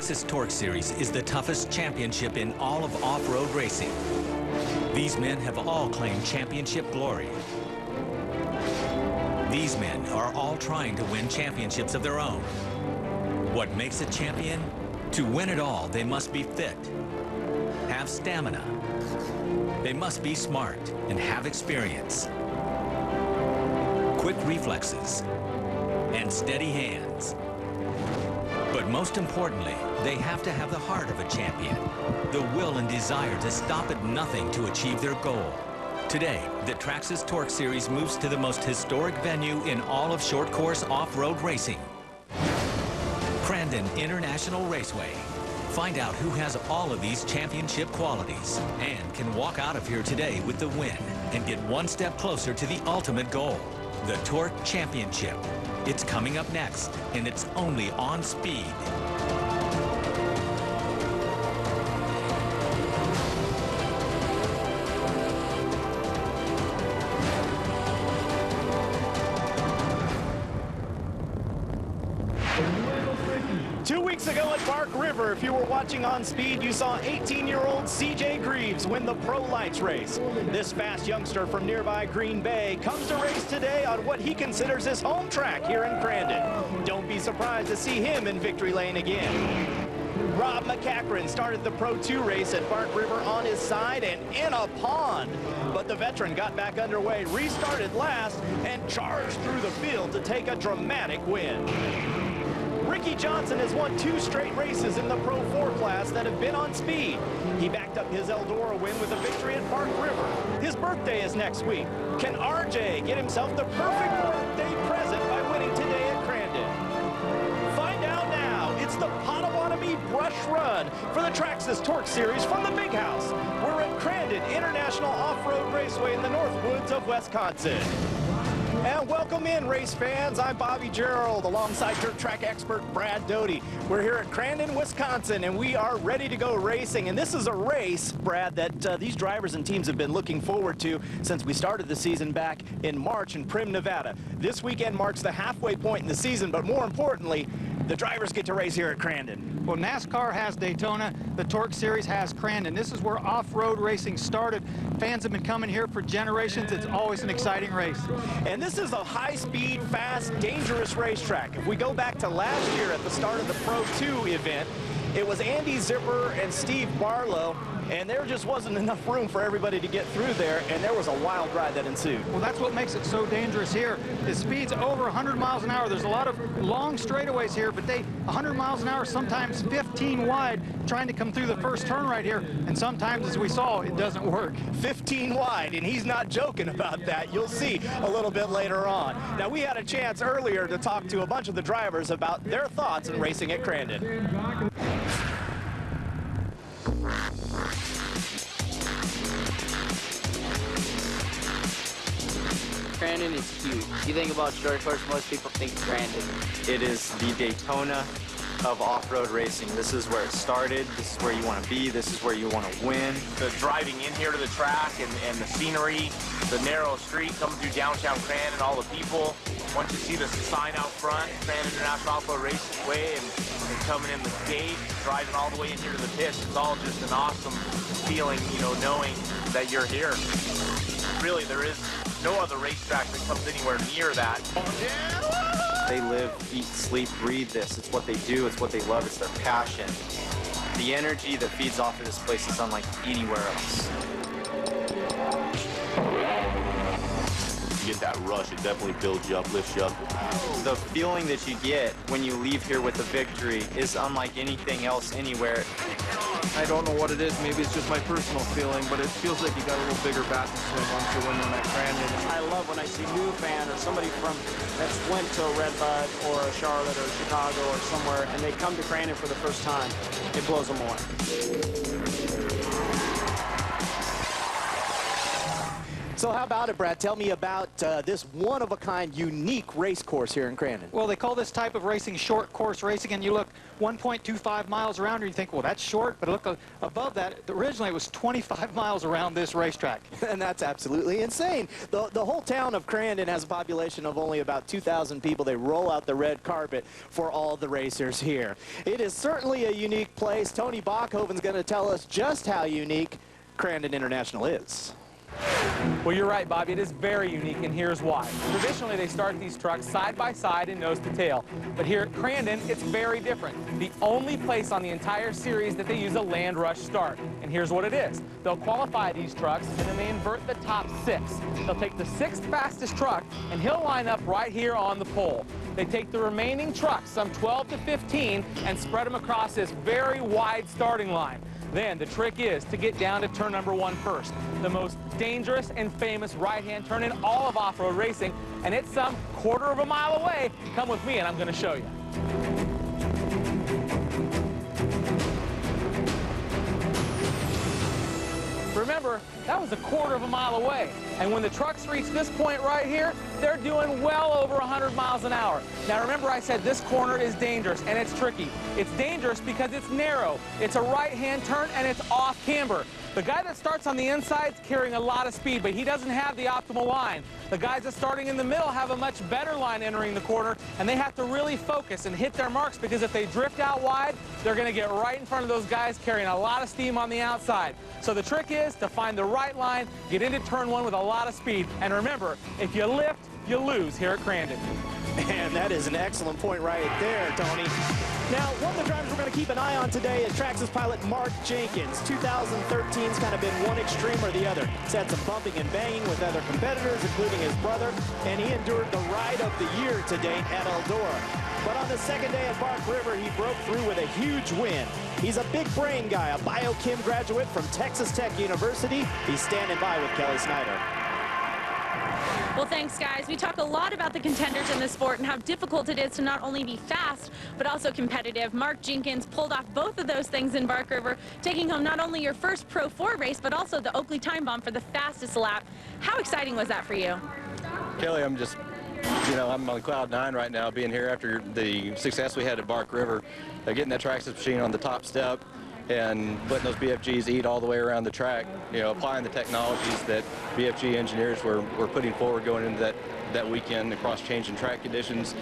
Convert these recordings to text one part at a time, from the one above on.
Traxxas Torc Series is the toughest championship in all of off-road racing. These men have all claimed championship glory. These men are all trying to win championships of their own. What makes a champion? To win it all, they must be fit, have stamina. They must be smart and have experience, quick reflexes, and steady hands. But most importantly, they have to have the heart of a champion, the will and desire to stop at nothing to achieve their goal. Today, the Traxxas Torc Series moves to the most historic venue in all of short course off-road racing, Crandon International Raceway. Find out who has all of these championship qualities and can walk out of here today with the win and get one step closer to the ultimate goal, the Torc Championship. It's coming up next, and it's only on Speed. 2 weeks ago at Park River, if you were watching on Speed, you saw 18-year-old CJ Greaves win the Pro Lights race. This fast youngster from nearby Green Bay comes to race today on what he considers his home track here in Crandon. Don't be surprised to see him in victory lane again. Rob McCachran started the Pro 2 race at Park River on his side and in a pond. But the veteran got back underway, restarted last, and charged through the field to take a dramatic win. Ricky Johnson has won 2 straight races in the Pro 4 class that have been on Speed. He backed up his Eldora win with a victory at Park River. His birthday is next week. Can RJ get himself the perfect birthday present by winning today at Crandon? Find out now. It's the Potawatomi Brush Run for the Traxxas Torc Series from the Big House. We're at Crandon International Off-Road Raceway in the North Woods of Wisconsin. And welcome in, race fans. I'm Bobby Gerald alongside dirt track expert Brad Doty. We're here at Crandon, Wisconsin, and we are ready to go racing. And this is a race, Brad, that these drivers and teams have been looking forward to since we started the season back in March in Primm, Nevada. This weekend marks the halfway point in the season, but more importantly, the drivers get to race here at Crandon. Well, NASCAR has Daytona, the Torc Series has Crandon. This is where off-road racing started. Fans have been coming here for generations. It's always an exciting race. And this is a high-speed, fast, dangerous racetrack. If we go back to last year at the start of the Pro 2 event, it was Andy Zipper and Steve Barlow, and there just wasn't enough room for everybody to get through there, and there was a wild ride that ensued. Well, that's what makes it so dangerous here. The speed's over 100 miles an hour. There's a lot of long straightaways here, but 100 miles an hour, sometimes 15 wide, trying to come through the first turn right here, and sometimes, as we saw, it doesn't work. 15 wide, and he's not joking about that. You'll see a little bit later on. Now, we had a chance earlier to talk to a bunch of the drivers about their thoughts in racing at Crandon. Crandon is huge. You think about short course, most people think Crandon. It is the Daytona of off-road racing. This is where it started. This is where you want to be. This is where you want to win. The driving in here to the track and the scenery, the narrow street coming through downtown Crandon, all the people. Once you see the sign out front, Crandon International Off-Road Raceway, and coming in the gate, driving all the way in here to the pits, it's all just an awesome feeling, you know, knowing that you're here. Really, there is no other racetrack that comes anywhere near that. They live, eat, sleep, breathe this. It's what they do. It's what they love. It's their passion. The energy that feeds off of this place is unlike anywhere else. You get that rush, it definitely builds you up, lifts you up. The feeling that you get when you leave here with a victory is unlike anything else anywhere. I don't know what it is. Maybe it's just my personal feeling, but it feels like you got a little bigger bat to swing once you win on that Crandon. I love when I see new fan or somebody that's went to Redbud or Charlotte or Chicago or somewhere, and they come to Crandon for the first time. It blows them away. So how about it, Brad? Tell me about this one-of-a-kind, unique race course here in Crandon. Well, they call this type of racing short course racing, and you look 1.25 miles around and you think, well, that's short, but look above that, originally it was 25 miles around this racetrack. And that's absolutely insane. The whole town of Crandon has a population of only about 2,000 people. They roll out the red carpet for all the racers here. It is certainly a unique place. Tony Bachhoven's going to tell us just how unique Crandon International is. Well, you're right, Bobby. It is very unique, and here's why. Traditionally, they start these trucks side by side and nose to tail. But here at Crandon, it's very different. The only place on the entire series that they use a land rush start. And here's what it is. They'll qualify these trucks, and then they invert the top 6. They'll take the 6th fastest truck, and he'll line up right here on the pole. They take the remaining trucks, some 12 to 15, and spread them across this very wide starting line. Then the trick is to get down to turn number 1 first, the most dangerous and famous right-hand turn in all of off-road racing, and it's some quarter of a mile away. Come with me and I'm going to show you. Remember, that was a quarter of a mile away. And when the trucks reach this point right here, they're doing well over 100 miles an hour. Now remember I said this corner is dangerous and it's tricky. It's dangerous because it's narrow, it's a right-hand turn, and it's off camber. The guy that starts on the inside is carrying a lot of speed, but he doesn't have the optimal line. The guys that starting in the middle have a much better line entering the corner, and they have to really focus and hit their marks, because if they drift out wide, they're going to get right in front of those guys carrying a lot of steam on the outside. So the trick is to find the right line, get into turn 1 with a lot of speed, and remember, if you lift, you lose here at Crandon. And that is an excellent point right there, Tony. Now, one of the drivers we're going to keep an eye on today is Traxxas pilot Mark Jenkins. 2013's kind of been one extreme or the other. He's had some bumping and banging with other competitors, including his brother, and he endured the ride of the year to date at Eldora. But on the second day at Bark River, he broke through with a huge win. He's a big brain guy, a biochem graduate from Texas Tech University. He's standing by with Kelly Snyder. Well, thanks, guys. We talk a lot about the contenders in this sport and how difficult it is to not only be fast, but also competitive. Mark Jenkins pulled off both of those things in Bark River, taking home not only your first Pro 4 race, but also the Oakley Time Bomb for the fastest lap. How exciting was that for you? Kelly, I'm just, I'm on cloud 9 right now, being here after the success we had at Bark River, getting that Traxxas machine on the top step and letting those BFGs eat all the way around the track, applying the technologies that BFG engineers were putting forward going into that weekend across changing track conditions.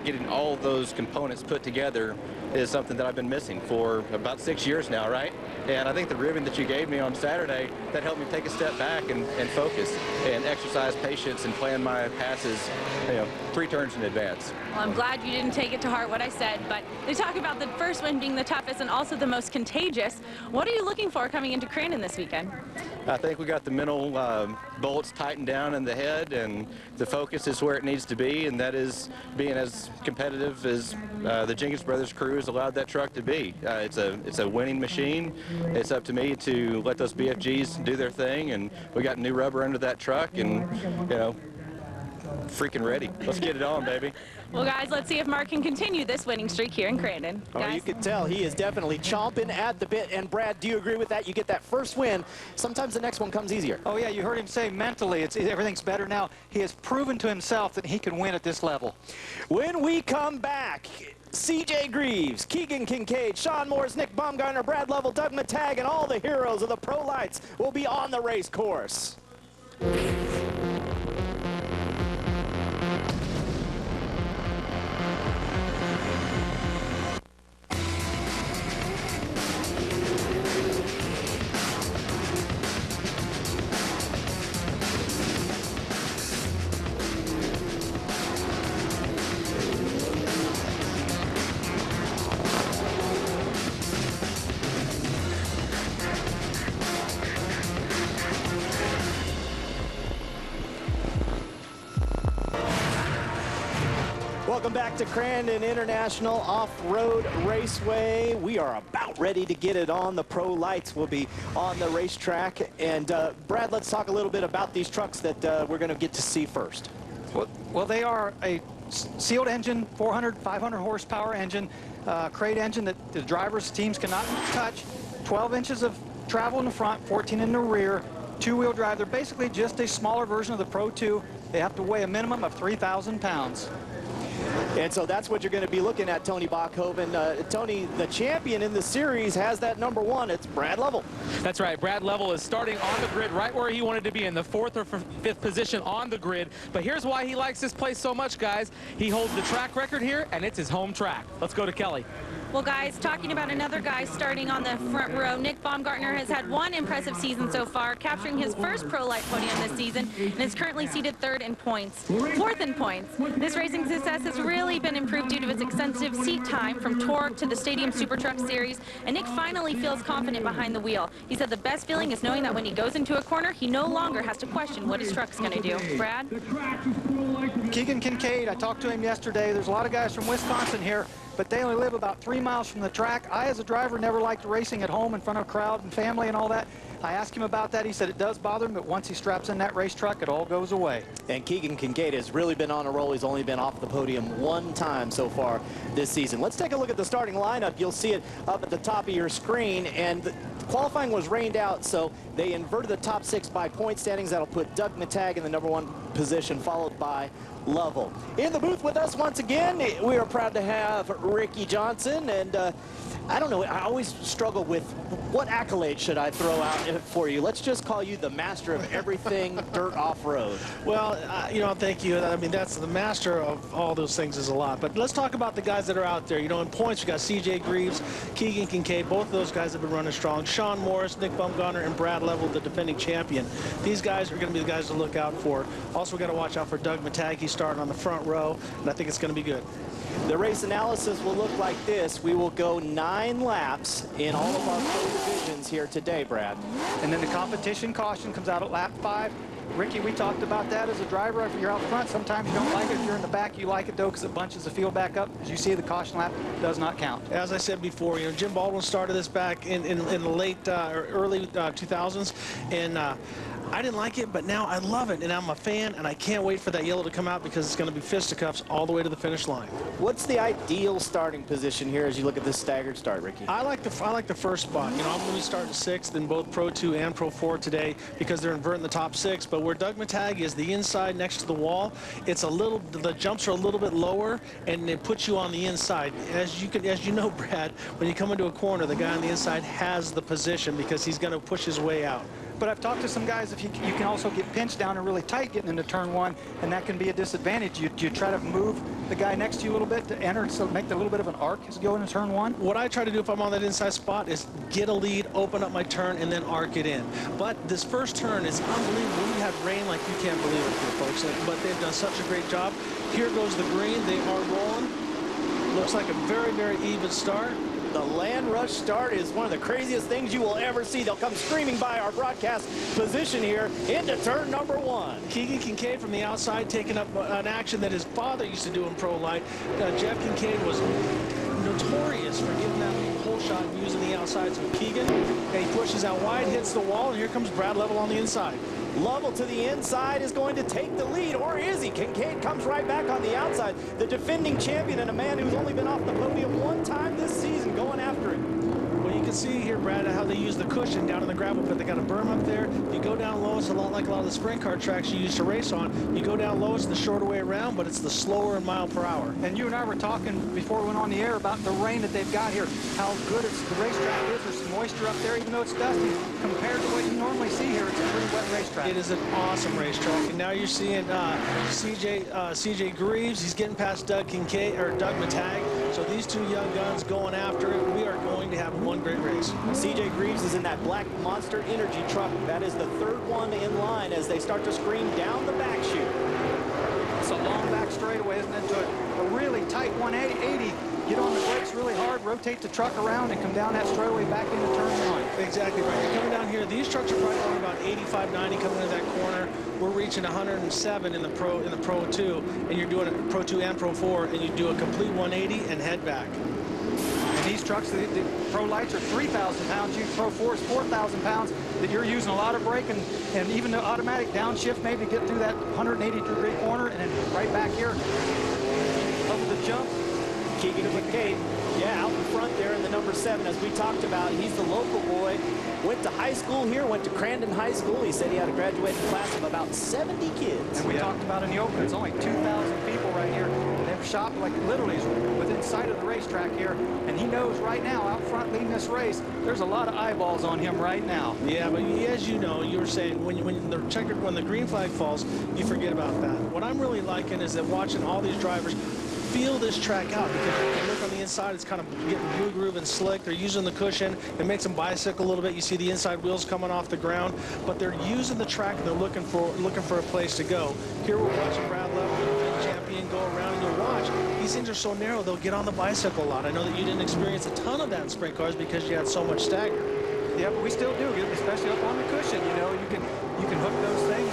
Getting all those components put together is something that I've been missing for about 6 years now, right? And I think the ribbon that you gave me on Saturday, that helped me take a step back and focus and exercise patience and plan my passes, 3 turns in advance. Well, I'm glad you didn't take it to heart what I said, but they talk about the first one being the toughest and also the most contagious. What are you looking for coming into Crandon this weekend? I think we got the mental bolts tightened down in the head, and the focus is where it needs to be, and that is being as competitive as the Jenkins Brothers crew has allowed that truck to be. It's a winning machine. It's up to me to let those BFGs do their thing, and we got new rubber under that truck, and freaking ready. Let's get it on, baby. Well, guys, let's see if Mark can continue this winning streak here in Crandon. Oh, guys? you can tell he is definitely chomping at the bit. And Brad, do you agree with that? You get that first win, sometimes the next one comes easier. Oh yeah, you heard him say mentally everything's better now. He has proven to himself that he can win at this level. When we come back, CJ Greaves, Keegan Kincaid, Sean Morris, Nick Baumgartner, Brad Lovell, Doug Matag, and all the heroes of the Pro Lights will be on the race course. Welcome back to Crandon International Off-Road Raceway. We are about ready to get it on. The Pro Lights will be on the racetrack. And Brad, let's talk a little bit about these trucks that we're going to get to see first. Well, they are a sealed engine, 400, 500 horsepower engine, crate engine that the drivers' teams cannot touch, 12 inches of travel in the front, 14 in the rear, two-wheel drive. They're basically just a smaller version of the Pro 2. They have to weigh a minimum of 3,000 pounds. And so that's what you're going to be looking at, Tony Bachhoven. Tony, the champion in the series, has that number 1. It's Brad Lovell. That's right. Brad Lovell is starting on the grid right where he wanted to be, in the 4th or 5th position on the grid. But here's why he likes this place so much, guys. He holds the track record here, and it's his home track. Let's go to Kelly. Well, guys, talking about another guy starting on the front row, Nick Baumgartner has had one impressive season so far, capturing his first Pro Light podium this season, and is currently seated 3rd in points, 4th in points. This racing success has really been improved due to its extensive seat time from Torc to the Stadium Super Truck Series, and Nick finally feels confident behind the wheel. He said the best feeling is knowing that when he goes into a corner, he no longer has to question what his truck's going to do. Brad? Keegan Kincaid, I talked to him yesterday. There's a lot of guys from Wisconsin here, but they only live about 3 miles from the track. I, as a driver, never liked racing at home in front of a crowd and family and all that. I asked him about that. He said it does bother him, but once he straps in that race truck, it all goes away. And Keegan Kincaid has really been on a roll. He's only been off the podium 1 time so far this season. Let's take a look at the starting lineup. You'll see it up at the top of your screen. And the qualifying was rained out, so they inverted the top 6 by point standings. That'll put Doug Matag in the number 1 position, followed by Lovell. In the booth with us once again, we are proud to have Ricky Johnson. And I don't know, I always struggle with what accolade should I throw out for you. Let's just call you the master of everything dirt off-road. Well, you know, thank you. I mean, that's the master of all those things is a lot. But let's talk about the guys that are out there. You know, in points, we got CJ Greaves, Keegan Kincaid. Both of those guys have been running strong. Sean Morris, Nick Baumgartner, and Brad Lovell, the defending champion. These guys are going to be the guys to look out for. Also, we got to watch out for Doug Matag. He's starting on the front row, and I think it's going to be good. The race analysis will look like this. We will go 9 laps in all of our pro divisions here today, Brad. And then the competition caution comes out at lap 5. Ricky, we talked about that as a driver. If you're out front, sometimes you don't like it. If you're in the back, you like it, though, because it bunches the field back up. As you see, the caution lap does not count. As I said before, you know, Jim Baldwin started this back in the late or early 2000s, and I didn't like it, but now I love it, and I'm a fan, and I can't wait for that yellow to come out because it's going to be fisticuffs all the way to the finish line. What's the ideal starting position here as you look at this staggered start, Ricky? I like the first spot. You know, I'm going to be starting 6th in both Pro 2 and Pro 4 today because they're inverting the top 6. But where Doug Matag is, the inside next to the wall, it's a little, the jumps are a little bit lower, and it puts you on the inside. As you know, Brad, when you come into a corner, the guy on the inside has the position because he's going to push his way out. But I've talked to some guys, if you can also get pinched down and really tight getting into turn 1, and that can be a disadvantage. You try to move the guy next to you a little bit to enter, so make a little bit of an arc as you go into turn 1. What I try to do if I'm on that inside spot is get a lead, open up my turn, and then arc it in. But this first turn is unbelievable. We had rain like you can't believe it here, folks. But they've done such a great job. Here goes the green. They are rolling. Looks like a very, very even start. The land rush start is one of the craziest things you will ever see. They'll come screaming by our broadcast position here into turn number 1. Keegan Kincaid from the outside taking up an action that his father used to do in Pro Light. Jeff Kincaid was notorious for getting that whole shot and using the outside. So Keegan, and he pushes out wide, hits the wall, and here comes Brad Lovell on the inside. Lovell to the inside is going to take the lead, or is he? Kincaid comes right back on the outside. The defending champion and a man who's only been off the podium 1 time this season going after it. Well, you can see here, Brad, how they use the cushion down in the gravel pit. They got a berm up there. You go down low, it's a lot like a lot of the sprint car tracks you used to race on. You go down low, it's the shorter way around, but it's the slower in mile per hour. And you and I were talking before we went on the air about the rain that they've got here, how good the racetrack is. There's some moisture up there, even though it's dusty. Compared to what you normally see here, it's a pretty wet racetrack. It is an awesome racetrack, and now you're seeing CJ Greaves. He's getting past Doug Kincaid or Doug Matag. So these 2 young guns going after it. We are going to have one great race. CJ Greaves is in that black Monster Energy truck. That is the 3rd one in line as they start to scream down the back chute. It's a long back straightaway, isn't it? To a really tight 180. Get on the brakes really hard, rotate the truck around, and come down that straightaway back into turn 1. Exactly right. You're coming down here. These trucks are probably going about 85, 90 coming into that corner. We're reaching 107 in the Pro 2, and you're doing a Pro 2 and Pro 4, and you do a complete 180 and head back. And these trucks, the Pro Lights are 3,000 pounds. You Pro 4 is 4,000 pounds. That you're using a lot of brake and even the automatic downshift maybe to get through that 180-degree corner and then right back here over the jump. Keegan Kincaid, yeah, out in front there in the number 6 7, as we talked about, he's the local boy. Went to high school here, went to Crandon High School. He said he had a graduating class of about 70 kids. And we talked about in the open, it's only 2,000 people right here. They've shopped like literally within sight of the racetrack here. And he knows right now, out front leading this race, there's a lot of eyeballs on him right now. Yeah, but as you know, you were saying when the green flag falls, you forget about that. What I'm really liking is that watching all these drivers feel this track out, because you can look on the inside, it's kind of getting blue groove and slick. They're using the cushion. It makes them bicycle a little bit. You see the inside wheels coming off the ground, but they're using the track and they're looking for a place to go. Here we're watching Brad Lovell, the champion, go around, and you'll watch. These things are so narrow, they'll get on the bicycle a lot. I know that you didn't experience a ton of that in sprint cars because you had so much stagger. Yeah, but we still do, especially up on the cushion. You know, you can hook those things.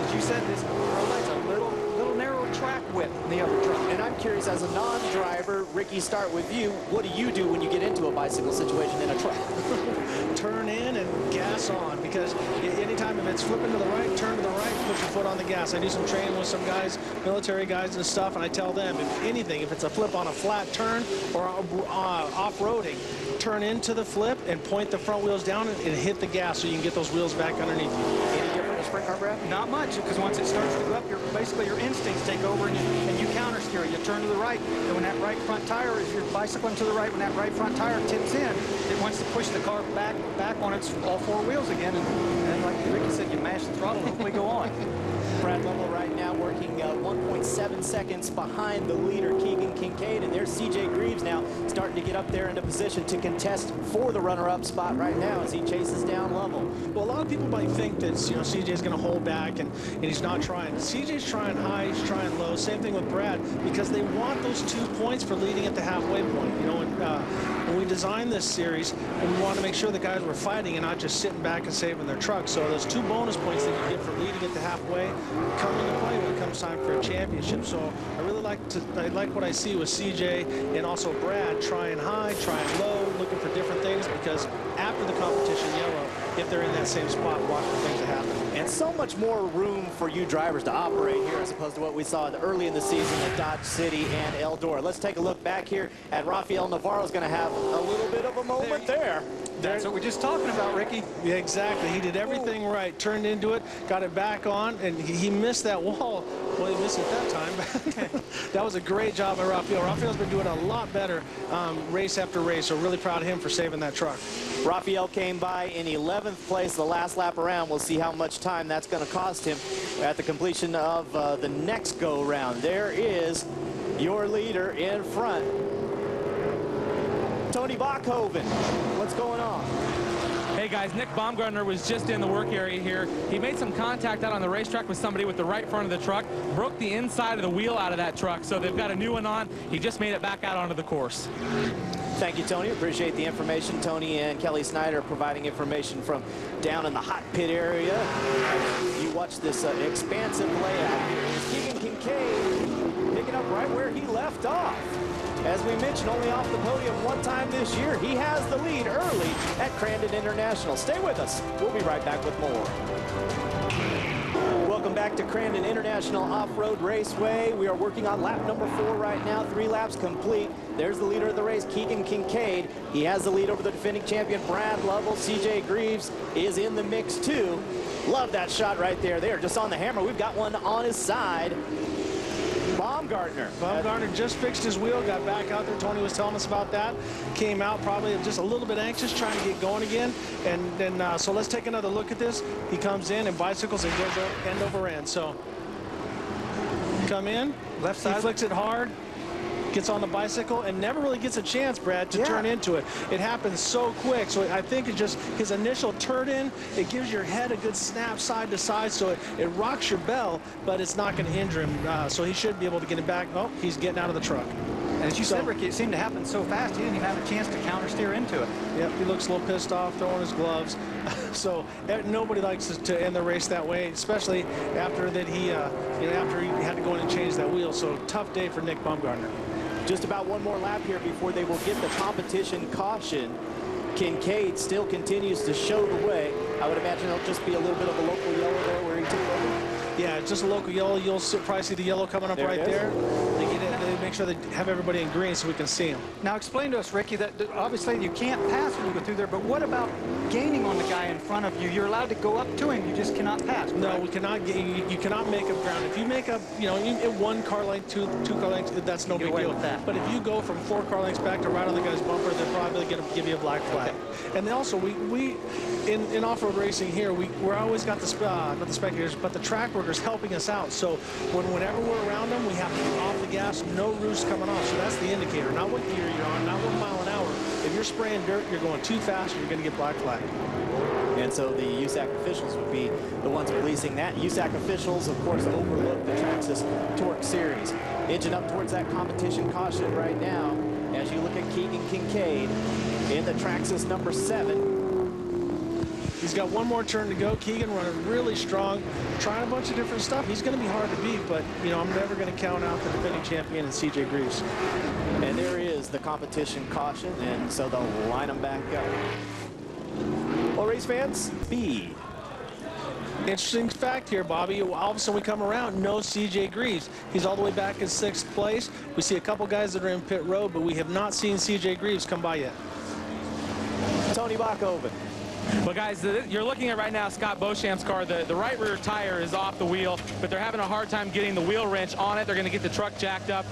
As you said, this provides a little narrow track width in the other truck. And I'm curious, as a non-driver, Ricky, start with you. What do you do when you get into a bicycle situation in a truck? Turn in and gas on, because anytime if it's flipping to the right, turn to the right, put your foot on the gas. I do some training with some guys, military guys and stuff, and I tell them, if anything, if it's a flip on a flat turn or off-roading, turn into the flip and point the front wheels down and hit the gas so you can get those wheels back underneath you. Any different in sprint car, Brad? Not much, because once it starts to go up, basically your instincts take over and you counter steer. You turn to the right, and when that right front tire, if you're bicycling to the right, when that right front tire tips in, it wants to push the car back on its all four wheels again, and like Ricky said, you mash the throttle and hopefully go on. Brad Lovell right now working 1.7 seconds behind the leader, Keegan Kincaid, and there's CJ Greaves now starting to get up there into position to contest for the runner-up spot right now as he chases down Lovell. Well, a lot of people might think that CJ's going to hold back and he's not trying. CJ's trying high, he's trying low. Same thing with Brad, because they want those 2 points for leading at the halfway point. You know, when we designed this series, we wanted to make sure the guys were fighting and not just sitting back and saving their trucks. So those 2 bonus points that you get for leading at the halfway come into play when it comes time for a championship. So I really like what I see with CJ and also Brad trying high, trying low, looking for different things, because after the competition yellow, if they're in that same spot, watch for things to happen. And so much more room for you drivers to operate here as opposed to what we saw early in the season at Dodge City and Eldora. Let's take a look back here at Rafael Navarro's going to have a little bit of a moment there. That's what we're just talking about, Ricky. Yeah, exactly. He did everything right. Turned into it, got it back on, and he missed that wall. Well, he missed it that time. That was a great job by Rafael. Rafael's been doing a lot better race after race, so really proud of him for saving that truck. Rafael came by in 11th place the last lap around. We'll see how much time that's going to cost him at the completion of the next go-round. There is your leader in front, Tony Bachhoven. What's going on? Hey guys, Nick Baumgartner was just in the work area here. He made some contact out on the racetrack with somebody with the right front of the truck, broke the inside of the wheel out of that truck, so they've got a new one on. He just made it back out onto the course. Thank you, Tony. Appreciate the information. Tony and Kelly Snyder providing information from down in the hot pit area. You watch this expansive layout here. It's Keegan Kincaid picking up right where he left off. As we mentioned, only off the podium one time this year. He has the lead early at Crandon International. Stay with us. We'll be right back with more. Welcome back to Crandon International Off-Road Raceway. We are working on lap number 4 right now. 3 laps complete. There's the leader of the race, Keegan Kincaid. He has the lead over the defending champion, Brad Lovell. CJ Greaves is in the mix too. Love that shot right there. They are just on the hammer. We've got one on his side. Baumgartner just fixed his wheel, got back out there. Tony was telling us about that. Came out probably just a little bit anxious, trying to get going again. And then, so let's take another look at this. He comes in and bicycles and goes end over end. So come in, left side, he flicks it hard, gets on the bicycle, and never really gets a chance, Brad, to turn into it. It happens so quick. So I think it just, his initial turn in, it gives your head a good snap side to side, so it rocks your bell, but it's not going to injure him. So he should be able to get it back. Oh, he's getting out of the truck. And as you said, Ricky, it seemed to happen so fast, he didn't even have a chance to counter steer into it. Yep, he looks a little pissed off, throwing his gloves. So nobody likes to end the race that way, especially after that after he had to go in and change that wheel. So tough day for Nick Baumgartner. Just about one more lap here before they will get the competition caution. Kincaid still continues to show the way. I would imagine it'll just be a little bit of a local yellow there where he took over. Yeah, just a local yellow. You'll probably see the yellow coming up right there. They make sure they have everybody in green so we can see them. Now explain to us, Ricky, that obviously you can't pass when you go through there, but what about gaining on the guy in front of you? You're allowed to go up to him, you just cannot pass. No, correct? we cannot get, you cannot make up ground. If you make up, you know, in one car length, two car lengths, that's no big deal. But if you go from 4 car lengths back to right on the guy's bumper, they're probably going to give you a black flag. Okay. And then also, we in off-road racing here, we're always got the not the spectators, but the track workers helping us out. So whenever we're around them, we have to be off the gas, no roost coming off. So that's the indicator, not what gear you're on, not 1 mile an hour. If you're spraying dirt, you're going too fast, you're going to get black flag. And so the USAC officials would be the ones policing that. USAC officials, of course, overlook the Traxxas Torc Series. Edging up towards that competition caution right now as you look at Keegan Kincaid in the Traxxas number 7. He's got one more turn to go. Keegan running really strong, trying a bunch of different stuff. He's going to be hard to beat, but, you know, I'm never going to count out the defending champion and CJ Greaves. And there is the competition caution, and so they'll line them back up. Well, race fans, speed. Interesting fact here, Bobby. All of a sudden we come around, no CJ Greaves. He's all the way back in 6th place. We see a couple guys that are in pit road, but we have not seen CJ Greaves come by yet. Tony Bachhoven. Well, guys, you're looking at right now Scott Beauchamp's car. The right rear tire is off the wheel, but they're having a hard time getting the wheel wrench on it. They're going to get the truck jacked up.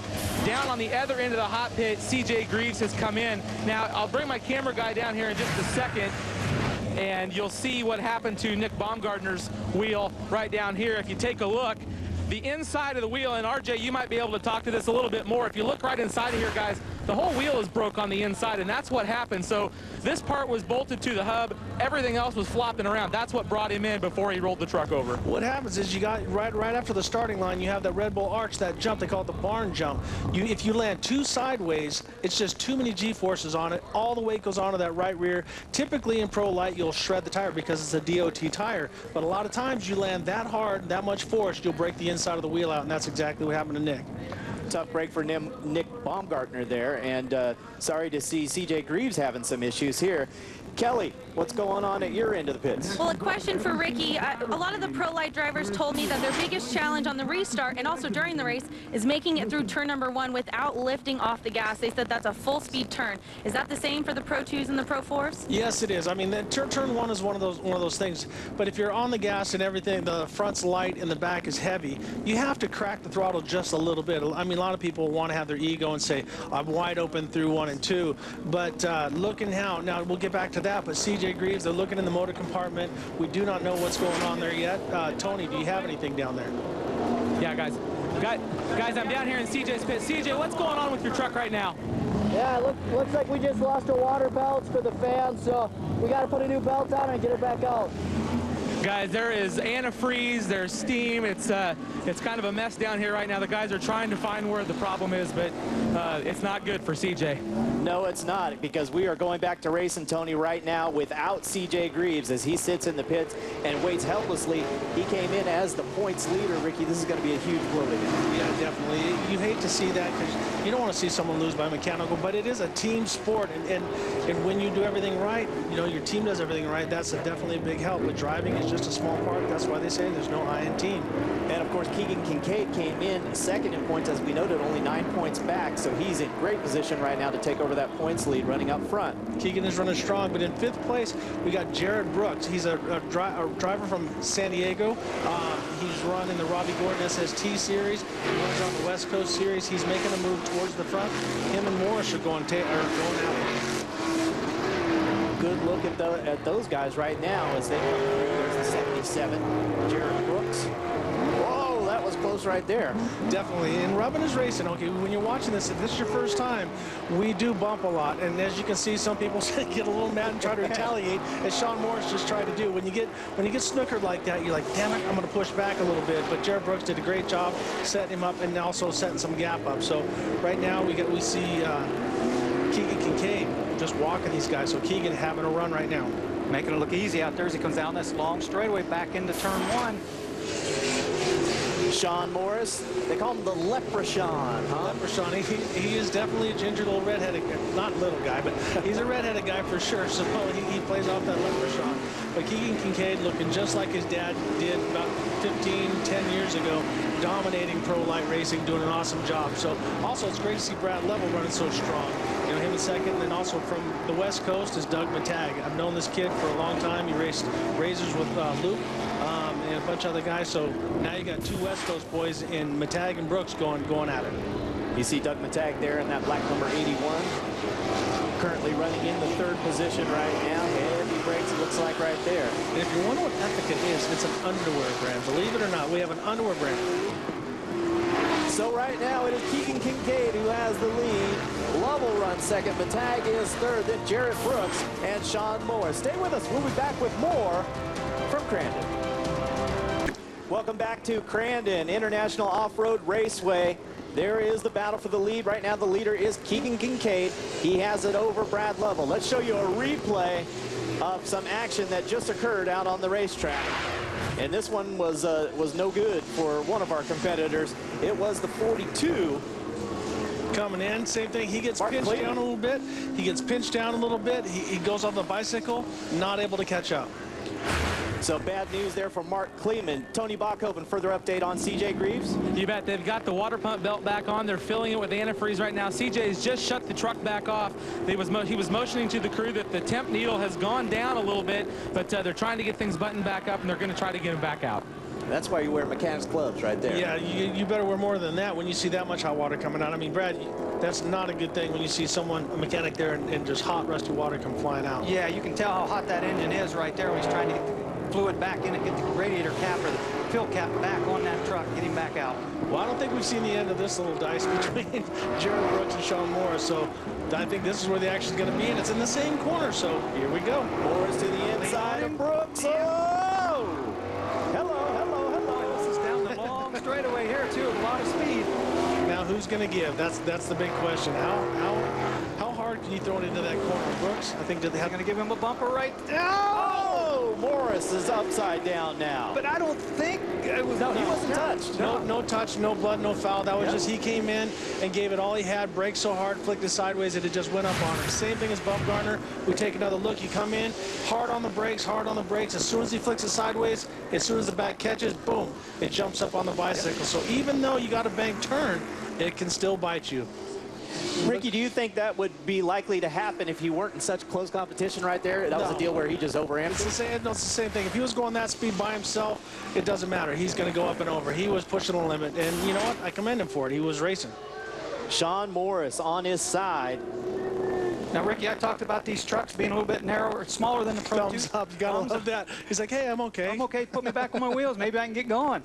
Down on the other end of the hot pit, CJ Greaves has come in. Now, I'll bring my camera guy down here in just a second, and you'll see what happened to Nick Baumgartner's wheel right down here. If you take a look, the inside of the wheel, and RJ, you might be able to talk to this a little bit more. If you look right inside of here, guys, the whole wheel is broke on the inside, and that's what happened. So this part was bolted to the hub. Everything else was flopping around. That's what brought him in before he rolled the truck over. What happens is you got right after the starting line, you have that Red Bull arch, that jump, they call it the barn jump. If you land too sideways, it's just too many G-forces on it. All the weight goes onto that right rear. Typically in Pro Light, you'll shred the tire because it's a DOT tire. But a lot of times you land that hard, that much force, you'll break the inside of the wheel out, and that's exactly what happened to Nick. Tough break for Nick Baumgartner there, and sorry to see CJ Greaves having some issues here. Kelly, what's going on at your end of the pits? Well, a question for Ricky. A lot of the Pro Light drivers told me that their biggest challenge on the restart and also during the race is making it through turn number 1 without lifting off the gas. They said that's a full speed turn. Is that the same for the Pro 2s and the Pro 4s? Yes, it is. I mean, turn 1 is one of those things. But if you're on the gas and everything, the front's light and the back is heavy, you have to crack the throttle just a little bit. I mean, a lot of people want to have their ego and say, I'm wide open through 1 and 2. But looking how, now we'll get back to that, but CJ Greaves, they're looking in the motor compartment. We do not know what's going on there yet. Tony, do you have anything down there? Yeah, guys, I'm down here in CJ's pit. CJ, what's going on with your truck right now? Yeah, looks like we just lost our water belts for the fans, so we got to put a new belt on and get it back out. Guys, there is antifreeze, there's steam. It's kind of a mess down here right now. The guys are trying to find where the problem is, but it's not good for CJ. No, it's not, because we are going back to racing, Tony, right now without CJ Greaves as he sits in the pits and waits helplessly. He came in as the points leader. Ricky, this is going to be a huge blow to him. Yeah, definitely. You hate to see that because you don't want to see someone lose by mechanical, but it is a team sport, and when you do everything right, you know, your team does everything right, that's definitely a big help. But driving is just a small part. That's why they say there's no I in team. And of course, Keegan Kincaid came in second in points, as we noted, only 9 points back, so he's in great position right now to take over that points lead running up front. Keegan is running strong, but in 5th place, we got Jared Brooks. He's a driver from San Diego. He's run in the Robbie Gordon SST series. He runs on the West Coast series. He's making a move towards the front. Him and Morris are going out. Good look at those guys right now as they come through. There's the 77, Jared Brooks. Whoa, that was close right there. Definitely. And rubbing is racing. Okay, when you're watching this, if this is your first time, we do bump a lot. And as you can see, some people get a little mad and try to retaliate, as Sean Morris just tried to do. When you get snookered like that, you're like, damn it, I'm going to push back a little bit. But Jared Brooks did a great job setting him up and also setting some gap up. So right now we see Keegan Kincaid just walking these guys. So Keegan having a run right now. Making it look easy out there as he comes down this long straightaway back into turn 1. Sean Morris, they call him the Leprechaun, huh? Leprechaun, he is definitely a ginger little redheaded, not little guy, but he's a redheaded guy for sure, so he plays off that Leprechaun. But Keegan Kincaid looking just like his dad did about 10 years ago, dominating pro light racing, doing an awesome job. So also it's great to see Brad Level running so strong. You know, him in second, and then also from the West Coast is Doug Matag. I've known this kid for a long time. He raced Razors with Luke and a bunch of other guys. So now you got two West Coast boys in Matag and Brooks going at it. You see Doug Matag there in that black number 81. Currently running in the third position right now. Heavy brakes, it looks like right there. And if you wonder what Ethica is, it's an underwear brand. Believe it or not, we have an underwear brand. So right now it is Keegan Kincaid who has the lead. Lovell runs second. Matag is third. Then Jarrett Brooks and Sean Morris. Stay with us. We'll be back with more from Crandon. Welcome back to Crandon International Off-Road Raceway. There is the battle for the lead. Right now the leader is Keegan Kincaid. He has it over Brad Lovell. Let's show you a replay of some action that just occurred out on the racetrack. And this one was no good for one of our competitors. It was the 42. Coming in, same thing. He gets pinched down a little bit. He gets pinched down a little bit. He goes on the bicycle, not able to catch up. So bad news there for Mark Kleeman. Tony Bachhoven, further update on CJ Greaves? You bet. They've got the water pump belt back on. They're filling it with antifreeze right now. CJ has just shut the truck back off. He was motioning to the crew that the temp needle has gone down a little bit, but they're trying to get things buttoned back up, and they're going to try to get him back out. That's why you wear mechanics gloves right there. Yeah, you better wear more than that when you see that much hot water coming out. I mean, Brad, that's not a good thing when you see someone, a mechanic there, and just hot, rusty water come flying out. Yeah, you can tell how hot that engine is right there when he's trying to get the fluid back in and get the radiator cap or the fill cap back on that truck, get him back out. Well, I don't think we've seen the end of this little dice between Jarrett Brooks and Sean Morris, so I think this is where the action's going to be, and it's in the same corner, so here we go. Morris to the inside, and Brooks. Oh! Hello. This is down the long straightaway here, too, with a lot of speed. Now, who's going to give? That's the big question. How hard can you throw it into that corner, Brooks? I think they're going to give him a bumper right now. Oh, Morris is upside down now. But I don't think it was. No, he wasn't touched. No touch, no blood, no foul. That was just he came in and gave it all he had, braked so hard, flicked it sideways that it just went up on him. Same thing as Bumgarner. We take another look. You come in, hard on the brakes. As soon as he flicks it sideways, as soon as the back catches, boom, it jumps up on the bicycle. So even though you got a bank turn, it can still bite you. Ricky, do you think that would be likely to happen if he weren't in such close competition right there? That was a deal where he just overran. It's the same thing. If he was going that speed by himself, it doesn't matter. He's going to go up and over. He was pushing the limit, and you know what? I commend him for it. He was racing. Sean Morris on his side. Now, Ricky, I talked about these trucks being a little bit narrower, smaller than the Pro 2. Thumbs up. You got to love that. He's like, hey, I'm okay. I'm okay. Put me back on my wheels. Maybe I can get going.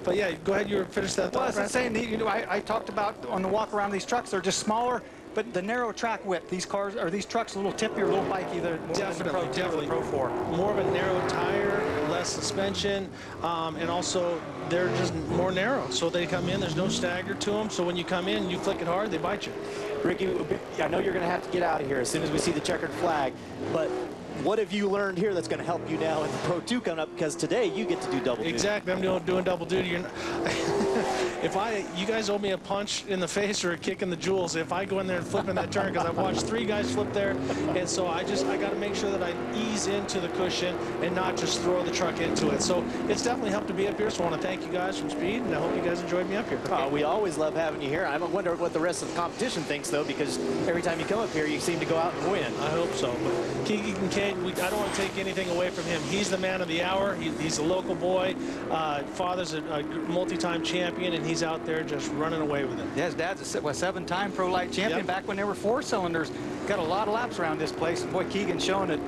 But yeah, go ahead. You finish that thought. Well, as I'm saying, I talked about on the walk around these trucks, they're just smaller, but the narrow track width. These cars or these trucks a little tippier, a little bikey. Definitely. Pro 4. More of a narrow tire, less suspension, and also they're just more narrow. So they come in. There's no stagger to them. So when you come in, and you flick it hard, they bite you. Ricky, I know you're going to have to get out of here as soon as we see the checkered flag, but what have you learned here that's going to help you now in the Pro 2 coming up? Because today you get to do double duty. Exactly. I'm doing double duty. You guys owe me a punch in the face or a kick in the jewels if I go in there and flip in that turn, because I've watched 3 guys flip there, and so I got to make sure that I ease into the cushion and not just throw the truck into it. So it's definitely helped to be up here. So I want to thank you guys from Speed, and I hope you guys enjoyed me up here. We always love having you here. I wonder what the rest of the competition thinks, though, because every time you come up here, you seem to go out and win. I hope so. But Keegan Kincaid, I don't want to take anything away from him. He's the man of the hour. He's a local boy. Father's a multi-time champion, and he's out there just running away with it. Yeah, his dad's a 7-time Pro Light champion back when there were 4 cylinders. Got a lot of laps around this place, and boy, Keegan's showing it.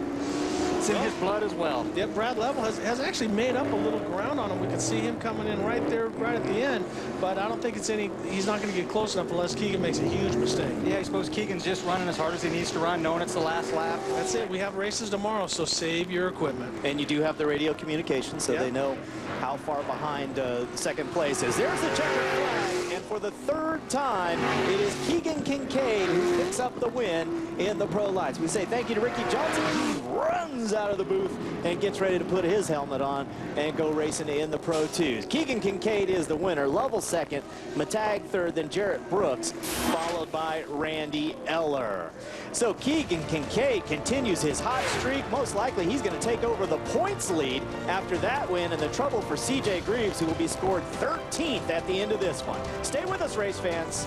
It's in his blood as well. Yeah, Brad Level has actually made up a little ground on him. We can see him coming in right there, right at the end, but I don't think he's not going to get close enough unless Keegan makes a huge mistake. Yeah, I suppose Keegan's just running as hard as he needs to run, knowing it's the last lap. That's it. We have races tomorrow, so save your equipment. And you do have the radio communication, so they know how far behind second place is. There's the checkered flag, and And for the third time, it is Keegan Kincaid who picks up the win in the Pro Lights. We say thank you to Ricky Johnson. He runs out of the booth and gets ready to put his helmet on and go racing in the Pro 2s. Keegan Kincaid is the winner. Lovell second, Matag third, then Jarrett Brooks, followed by Randy Eller. So Keegan Kincaid continues his hot streak. Most likely he's going to take over the points lead after that win, and the trouble for CJ Greaves, who will be scored 13th at the end of this one. Stay with us, race fans.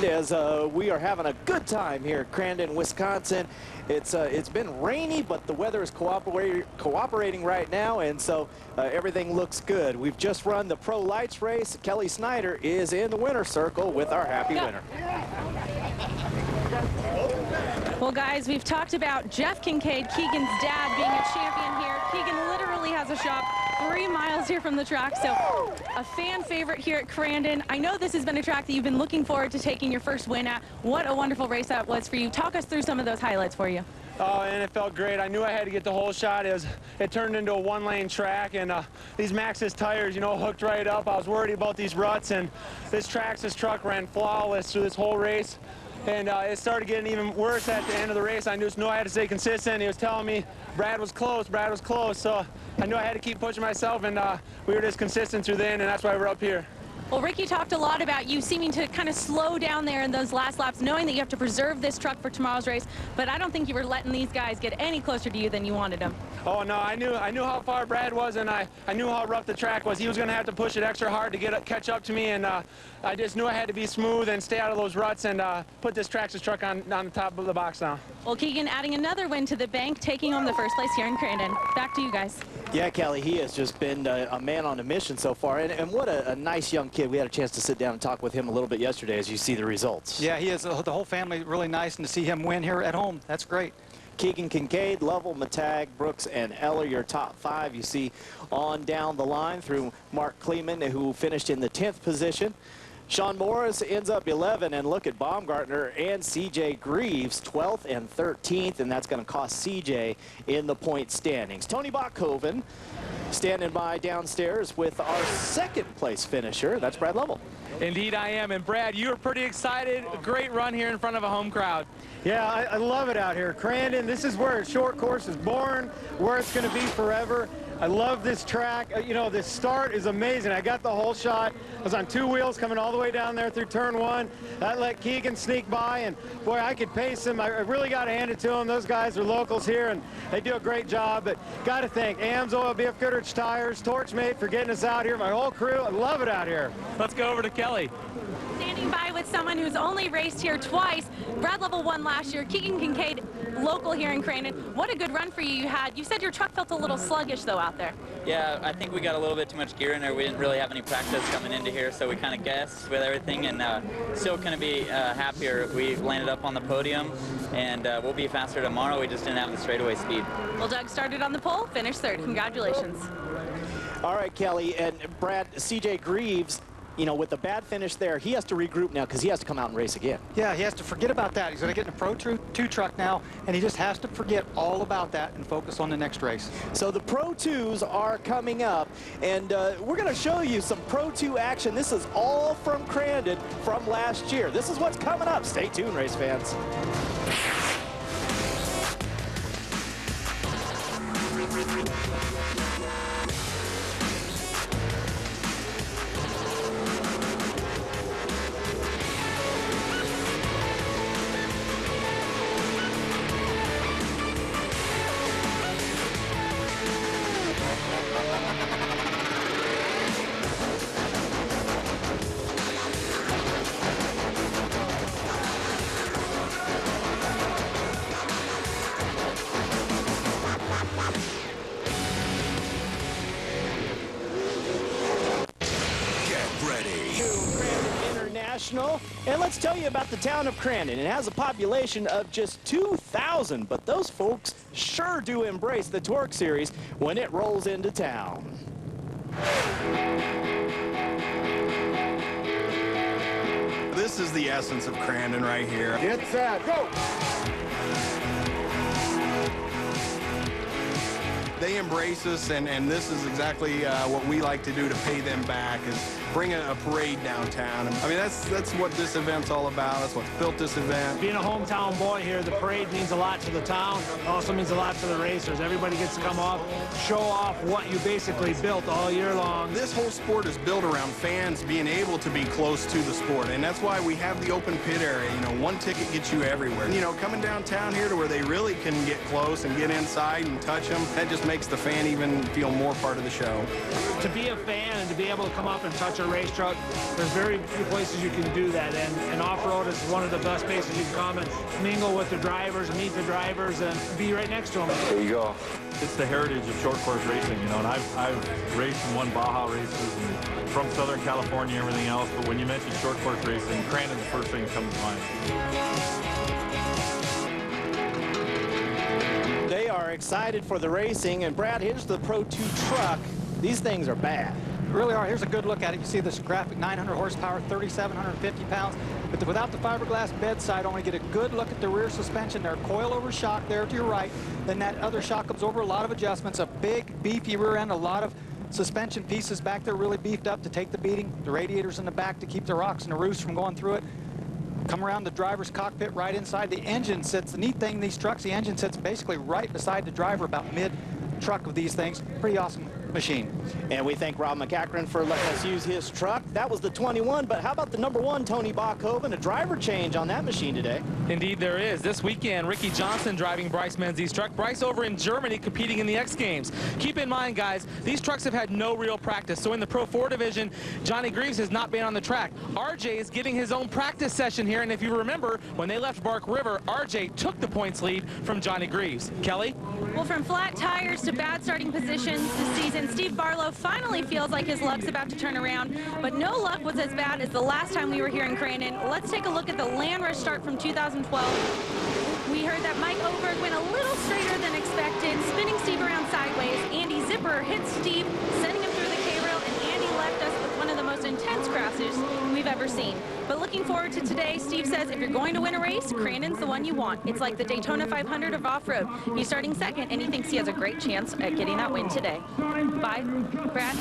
As we are having a good time here at Crandon, Wisconsin. It's been rainy, but the weather is cooperating right now, and so everything looks good. We've just run the Pro Lights race. Kelly Snyder is in the winner's circle with our happy winner. Well, guys, we've talked about Jeff Kincaid, Keegan's dad, being a champion here. Keegan literally has a shop 3 miles here from the track, so a fan favorite here at Crandon. I know this has been a track that you've been looking forward to taking your first win at. What a wonderful race that was for you. Talk us through some of those highlights for you. Oh, and it felt great. I knew I had to get the whole shot. It turned into a one-lane track, and these Maxxis tires, you know, hooked right up. I was worried about these ruts, and this Traxxas truck ran flawless through this whole race. And it started getting even worse at the end of the race. I just knew I had to stay consistent. He was telling me Brad was close, so I knew I had to keep pushing myself, and we were just consistent through the end, and that's why we're up here. Well, Ricky talked a lot about you seeming to kind of slow down there in those last laps, knowing that you have to preserve this truck for tomorrow's race, but I don't think you were letting these guys get any closer to you than you wanted them. Oh, no, I knew how far Brad was, and I knew how rough the track was. He was going to have to push it extra hard to catch up to me, and I just knew I had to be smooth and stay out of those ruts and put this Traxxas truck on the top of the box now. Well, Keegan adding another win to the bank, taking home the first place here in Crandon. Back to you guys. Yeah, Kelly, he has just been a man on a mission so far, and what a nice young kid. We had a chance to sit down and talk with him a little bit yesterday as you see the results. Yeah, he is. The whole family really nice, and to see him win here at home, that's great. Keegan Kincaid, Lovell, Matag, Brooks, and Eller, your top 5. You see on down the line through Mark Kleeman, who finished in the 10th position. Sean Morris ends up 11, and look at Baumgartner and CJ Greaves 12th and 13th, and that's going to cost CJ in the point standings. Tony Bachhoven standing by downstairs with our second place finisher. That's Brad Lovell. Indeed I am, and Brad, you were pretty excited. A great run here in front of a home crowd. Yeah, I love it out here. Crandon, this is where a short course is born, where it's going to be forever. I love this track. You know, this start is amazing. I got the whole shot. I was on 2 wheels coming all the way down there through turn 1. That let Keegan sneak by, and boy, I could pace him. I really got to hand it to him. Those guys are locals here, and they do a great job. But got to thank AMSOIL, BF Goodrich Tires, Torch Mate for getting us out here. My whole crew, I love it out here. Let's go over to Kelly. Standing by with someone who's only raced here twice. Brad Lovell won last year. Keegan Kincaid, local here in Crandon. What a good run for you had. You said your truck felt a little sluggish, though, out there. Yeah, I think we got a little bit too much gear in there. We didn't really have any practice coming into here, so we kind of guessed with everything, and still couldn't be happier. We landed up on the podium, and we'll be faster tomorrow. We just didn't have the straightaway speed. Well, Doug started on the pole, finished 3rd. Congratulations. All right, Kelly, and Brad, CJ Greaves, you know, with the bad finish there, he has to regroup now because he has to come out and race again. Yeah, he has to forget about that. He's going to get in a Pro 2 truck now, and he just has to forget all about that and focus on the next race. So the Pro 2s are coming up, and we're going to show you some Pro 2 action. This is all from Crandon from last year. This is what's coming up. Stay tuned, race fans. And let's tell you about the town of Crandon. It has a population of just 2,000, but those folks sure do embrace the Torc series when it rolls into town. This is the essence of Crandon right here. Get set, go! they embrace us, and this is exactly what we like to do to pay them back, is bring a parade downtown. I mean, that's what this event's all about. That's what's built this event. Being a hometown boy here, the parade means a lot to the town. It also means a lot to the racers. Everybody gets to come off, show off what you basically built all year long. This whole sport is built around fans being able to be close to the sport, and that's why we have the open pit area. You know, one ticket gets you everywhere. You know, coming downtown here to where they really can get close and get inside and touch them, that just makes the fan even feel more part of the show. To be a fan and to be able to come up and touch a race truck, there's very few places you can do that, and off-road is one of the best places you can come and mingle with the drivers, meet the drivers, and be right next to them. There you go. It's the heritage of short course racing, you know, and I've raced and won Baja races and from Southern California and everything else, but when you mention short course racing, Crandon's the first thing that comes to mind. They are excited for the racing, and Brad, here's the Pro 2 truck. These things are bad. Really are. Here's a good look at it. You see this graphic, 900 horsepower, 3,750 pounds. But without the fiberglass bedside, I want to get a good look at the rear suspension there. Coil-over shock there to your right. Then that other shock comes over, a lot of adjustments, a big, beefy rear end, a lot of suspension pieces back there really beefed up to take the beating. The radiators in the back to keep the rocks and the roofs from going through it. Come around the driver's cockpit right inside. The engine sits, the neat thing in these trucks, the engine sits basically right beside the driver, about mid-truck of these things. Pretty awesome machine. And we thank Rob McCachran for letting us use his truck. That was the 21, but how about the number 1, Tony Bachhoven? A driver change on that machine today. Indeed there is. This weekend, Ricky Johnson driving Bryce Menzies' truck. Bryce over in Germany competing in the X Games. Keep in mind, guys, these trucks have had no real practice. So in the Pro 4 division, Johnny Greaves has not been on the track. RJ is getting his own practice session here. And if you remember, when they left Bark River, RJ took the points lead from Johnny Greaves. Kelly? Well, from flat tires to bad starting positions this season, Steve Barlow finally feels like his luck's about to turn around, but no luck was as bad as the last time we were here in Crandon. Let's take a look at the Land Rush start from 2012. We heard that Mike Oberg went a little straighter than expected, spinning Steve around sideways. Andy Zipper hit Steve, sending him through the K-rail, and Andy left us with one of the most intense crashes we've ever seen. But looking forward to today, Steve says if you're going to win a race, Crandon's the one you want. It's like the Daytona 500 of off-road. He's starting second, and he thinks he has a great chance at getting that win today. Bye, Brad.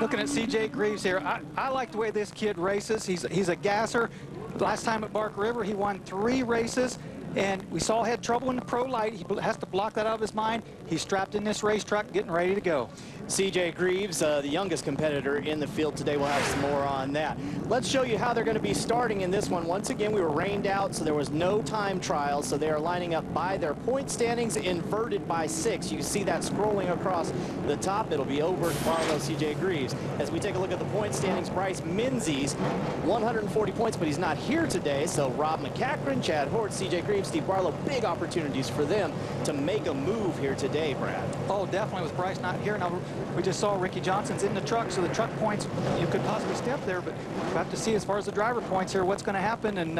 Looking at CJ Greaves here, I like the way this kid races. He's a gasser. Last time at Bark River, he won 3 races. And we saw he had trouble in the pro light. He has to block that out of his mind. He's strapped in this race truck, getting ready to go. CJ Greaves, the youngest competitor in the field today. We'll have some more on that. Let's show you how they're going to be starting in this one. Once again, we were rained out, so there was no time trial. So they are lining up by their point standings, inverted by 6. You see that scrolling across the top. It'll be over Barlow, CJ Greaves. As we take a look at the point standings, Bryce Menzies, 140 points, but he's not here today. So Rob McCachran, Chad Hort, CJ Greaves, Steve Barlow, big opportunities for them to make a move here today, Brad. Oh, definitely, with Bryce not here. Now, we just saw Ricky Johnson's in the truck, so the truck points, you could possibly step there, but we'll have to see as far as the driver points here what's going to happen, and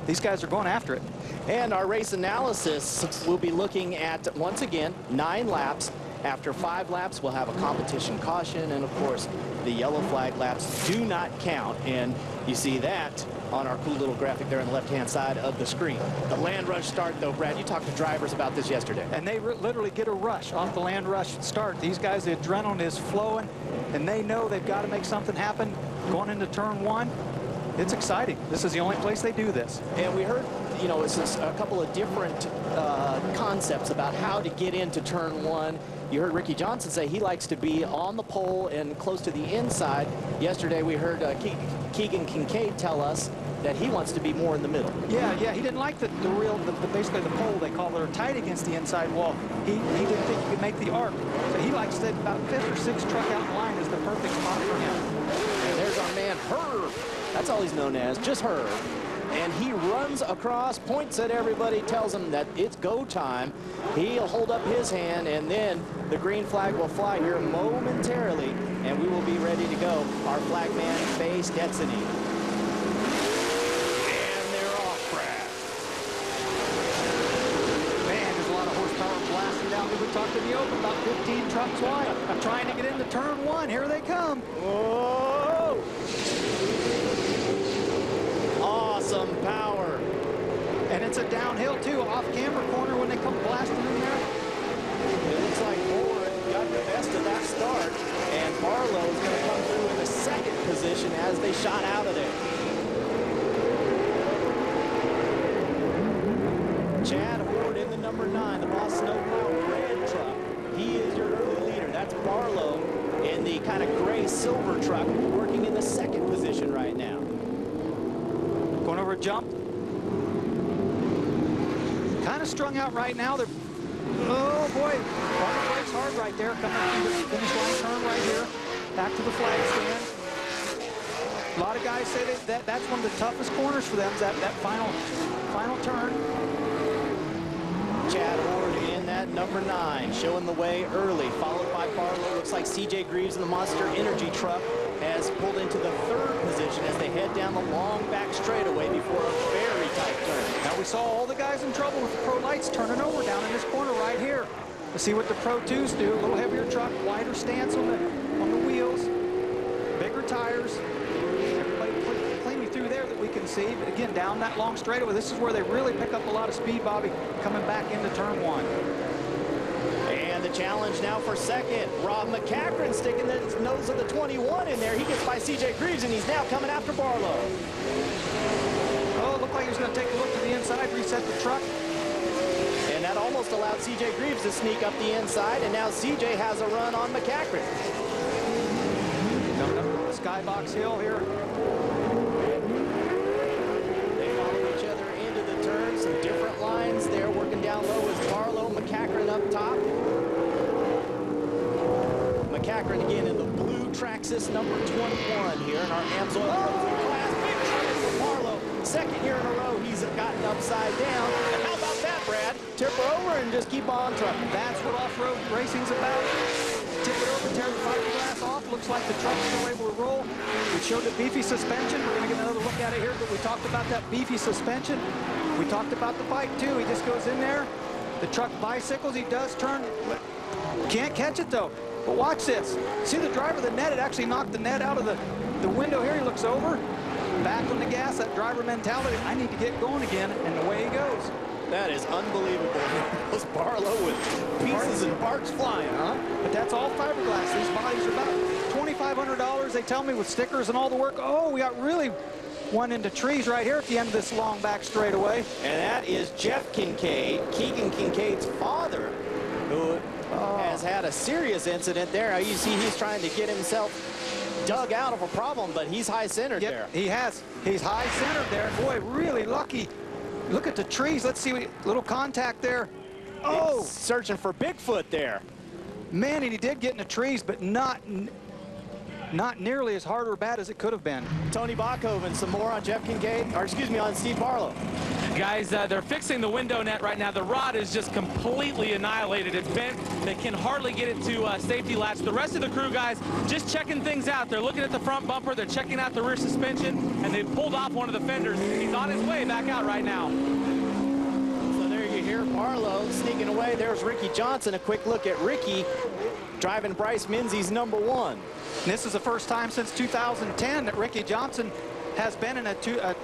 these guys are going after it. And our race analysis will be looking at, once again, 9 laps. After 5 laps, we'll have a competition caution, and of course, the yellow flag laps do not count, and you see that on our cool little graphic there on the left-hand side of the screen. The Land Rush start, though, Brad, you talked to drivers about this yesterday. And they literally get a rush off the Land Rush start. These guys, the adrenaline is flowing, and they know they've got to make something happen going into turn 1. It's exciting. This is the only place they do this. And we heard, you know, it's a couple of different concepts about how to get into turn 1. You heard Ricky Johnson say he likes to be on the pole and close to the inside. Yesterday we heard Keegan Kincaid tell us that he wants to be more in the middle. Yeah, he didn't like basically the pole they call it, or tight against the inside wall. He didn't think he could make the arc. So he likes to about 5th or 6th truck out in line is the perfect spot for him. And there's our man Herb. That's all he's known as, just Herb. And he runs across, points at everybody, tells them that it's go time. He'll hold up his hand, and then the green flag will fly here momentarily, and we will be ready to go. Our flagman, Faye Stetson. And they're off, Brad. Man, there's a lot of horsepower blasting down. We talked to the open, about 15 trucks wide. I'm trying to get into turn 1. Here they come. Whoa! Awesome power. And it's a downhill, too, off-camera corner when they come blasting in there. It looks like more got the best of that start, and Barlow is going to come through in the second position as they shot out of there. Chad Horde in the number 9, the Boss Snowplow red truck. He is your early leader. That's Barlow in the kind of gray silver truck, working in the second position right now. Going over a jump. Kind of strung out right now. They're, oh boy, Barlow brakes hard right there. Coming up to the finish line turn right here. Back to the flag stand. A lot of guys say that's one of the toughest corners for them, is that final turn. Chad Horde in that number 9, showing the way early, followed by Barlow. Looks like CJ Greaves in the Monster Energy truck has pulled into the third position as they head down the long back straightaway before a very tight turn. Now we saw all the guys in trouble with the Pro Lights turning over down in this corner right here. Let's see what the Pro 2s do. A little heavier truck, wider stance on the wheels, bigger tires. Everybody cleanly through there that we can see. But again, down that long straightaway, this is where they really pick up a lot of speed, Bobby, coming back into turn 1. And the challenge now for second. Rob McCachran sticking the nose of the 21 in there. He gets by CJ Greaves, and he's now coming after Barlow. Oh, it looked like he was going to take a look to the inside, reset the truck. And that almost allowed CJ Greaves to sneak up the inside, and now CJ has a run on McCachran. Coming up the skybox hill here. They follow each other into the turn. Some different lines there. Working down low is Barlow, McCachran up top. McCachran again in the blue Traxxas number 21 here in our Amsoil class. Big trouble for Barlow. Second year in a row he's gotten upside down. And how about that, Brad? Tip her over and just keep on trucking. That's what off-road racing's about. Tip it over, tear the fiberglass off. Looks like the truck's still able to roll. We showed the beefy suspension. We're going to get another look at it here, but we talked about that beefy suspension. We talked about the bike, too. He just goes in there. The truck bicycles. He does turn. Can't catch it, though. But watch this. See the driver of the net? It actually knocked the net out of the window here. He looks over. Back on the gas. That driver mentality. I need to get going again. And away he goes. That is unbelievable. Those Barlow with pieces and parts flying, huh? But that's all fiberglass. These bodies are about $2,500, they tell me, with stickers and all the work. Oh, we got really one into trees right here at the end of this long back straightaway. And that is Jeff Kincaid, Keegan Kincaid's father, who has had a serious incident there. You see he's trying to get himself dug out of a problem, but he's high-centered there. He has. He's high-centered there. Boy, really lucky. Look at the trees. Let's see, little contact there. Oh! He's searching for Bigfoot there. Man, and he did get in the trees, but not nearly as hard or bad as it could have been. Tony Bachhoven, some more on Jeff Kincaid, or excuse me, on Steve Barlow. Guys, they're fixing the window net right now. The rod is just completely annihilated. It's bent. They can hardly get it to safety latch. The rest of the crew, guys, just checking things out. They're looking at the front bumper. They're checking out the rear suspension, and they've pulled off one of the fenders. He's on his way back out right now. So there you hear Barlow sneaking away. There's Ricky Johnson. A quick look at Ricky driving Bryce Menzies number 1. And this is the first time since 2010 that Ricky Johnson has been in a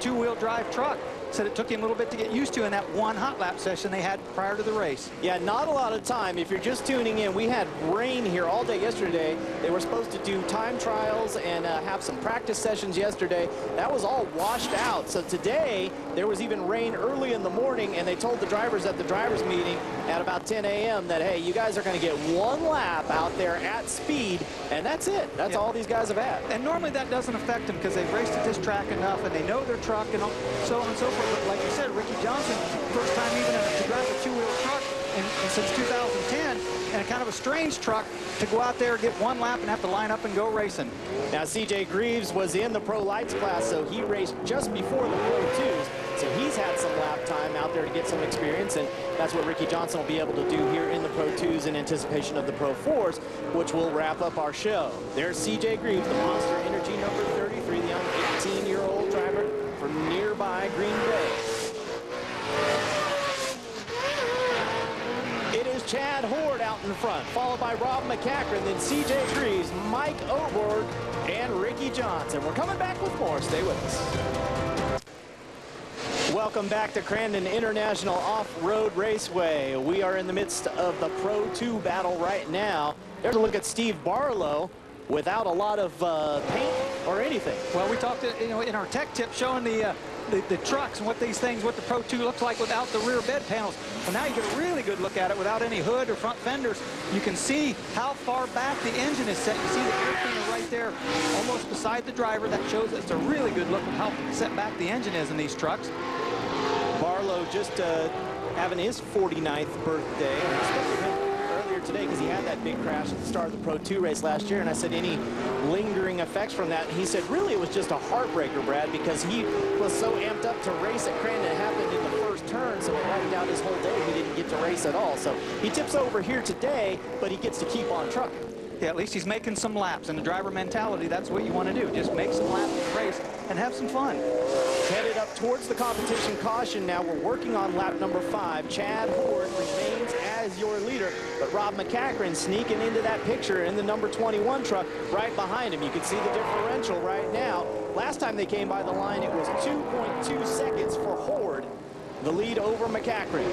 two-wheel drive truck. Said it took him a little bit to get used to in that one hot lap session they had prior to the race. Yeah, not a lot of time. If you're just tuning in, we had rain here all day yesterday. They were supposed to do time trials and have some practice sessions yesterday. That was all washed out. So today, there was even rain early in the morning, and they told the drivers at the drivers meeting at about 10 a.m. that, hey, you guys are going to get one lap out there at speed, and that's it. That's all these guys have had. And normally that doesn't affect them because they've raced at this track enough, and they know their truck and so on and so forth. But like you said, Ricky Johnson, first time even to drive a two-wheel truck since 2010, and a kind of a strange truck to go out there, get one lap, and have to line up and go racing. Now, CJ Greaves was in the Pro Lights class, so he raced just before the Pro 2s. So he's had some lap time out there to get some experience, and that's what Ricky Johnson will be able to do here in the Pro 2s in anticipation of the Pro 4s, which will wrap up our show. There's CJ Greaves, the Monster Energy number 33, the young 18-year-old driver from nearby Green Bay. It is Chad Horde out in front, followed by Rob McCachran, then CJ Greaves, Mike Oborg, and Ricky Johnson. We're coming back with more. Stay with us. Welcome back to Crandon International Off-Road Raceway. We are in the midst of the Pro 2 battle right now. There's a look at Steve Barlow without a lot of paint or anything. Well, we talked, in our tech tip showing the trucks and what the Pro 2 looks like without the rear bed panels. Well, now you get a really good look at it without any hood or front fenders. You can see how far back the engine is set. You see the air cleaner right there, almost beside the driver. That shows it's a really good look at how set back the engine is in these trucks. Barlow just having his 49th birthday. I spoke with him earlier today because he had that big crash at the start of the Pro 2 race last year, and I said, any lingering effects from that? And he said, really, it was just a heartbreaker, Brad, because he was so amped up to race at Crandon. It happened in the first turn, so it wiped out his whole day. He didn't get to race at all. So he tips over here today, but he gets to keep on trucking. Yeah, at least he's making some laps. And the driver mentality, that's what you want to do. Just make some laps in the race and have some fun. Headed up towards the competition caution now. We're working on lap number 5. Chad Horde remains as your leader, but Rob McCachran sneaking into that picture in the number 21 truck right behind him. You can see the differential right now. Last time they came by the line, it was 2.2 seconds for Horde, the lead over McCachran.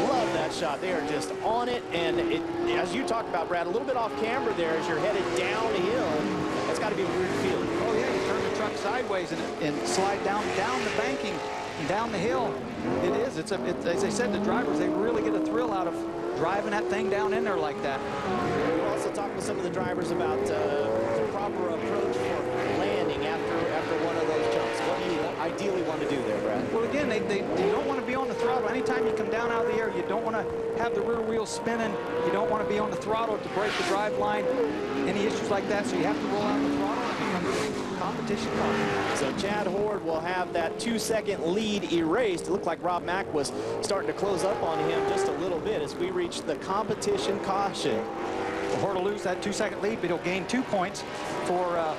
Love that shot. They are just on it, and as you talked about, Brad, a little bit off camber there as you're headed downhill. That's got to be a weird feeling. Oh yeah, you turn the truck sideways and slide down the banking and down the hill. It is. It's as I said, the drivers, they really get a thrill out of driving that thing down in there like that. We'll also talk with some of the drivers about the proper approach for landing after one of those jumps. What do you ideally want to do there, Brad? Well, again, they don't want to be on the throttle. Anytime you come down out of the air, you don't want to have the rear wheel spinning. You don't want to be on the throttle to break the drive line. Any issues like that, so you have to roll out the throttle and become competition car. So Chad Horde will have that 2-second lead erased. It looked like Rob Mack was starting to close up on him just a little bit as we reach the competition caution. Well, Horde will lose that 2-second lead, but he'll gain 2 points for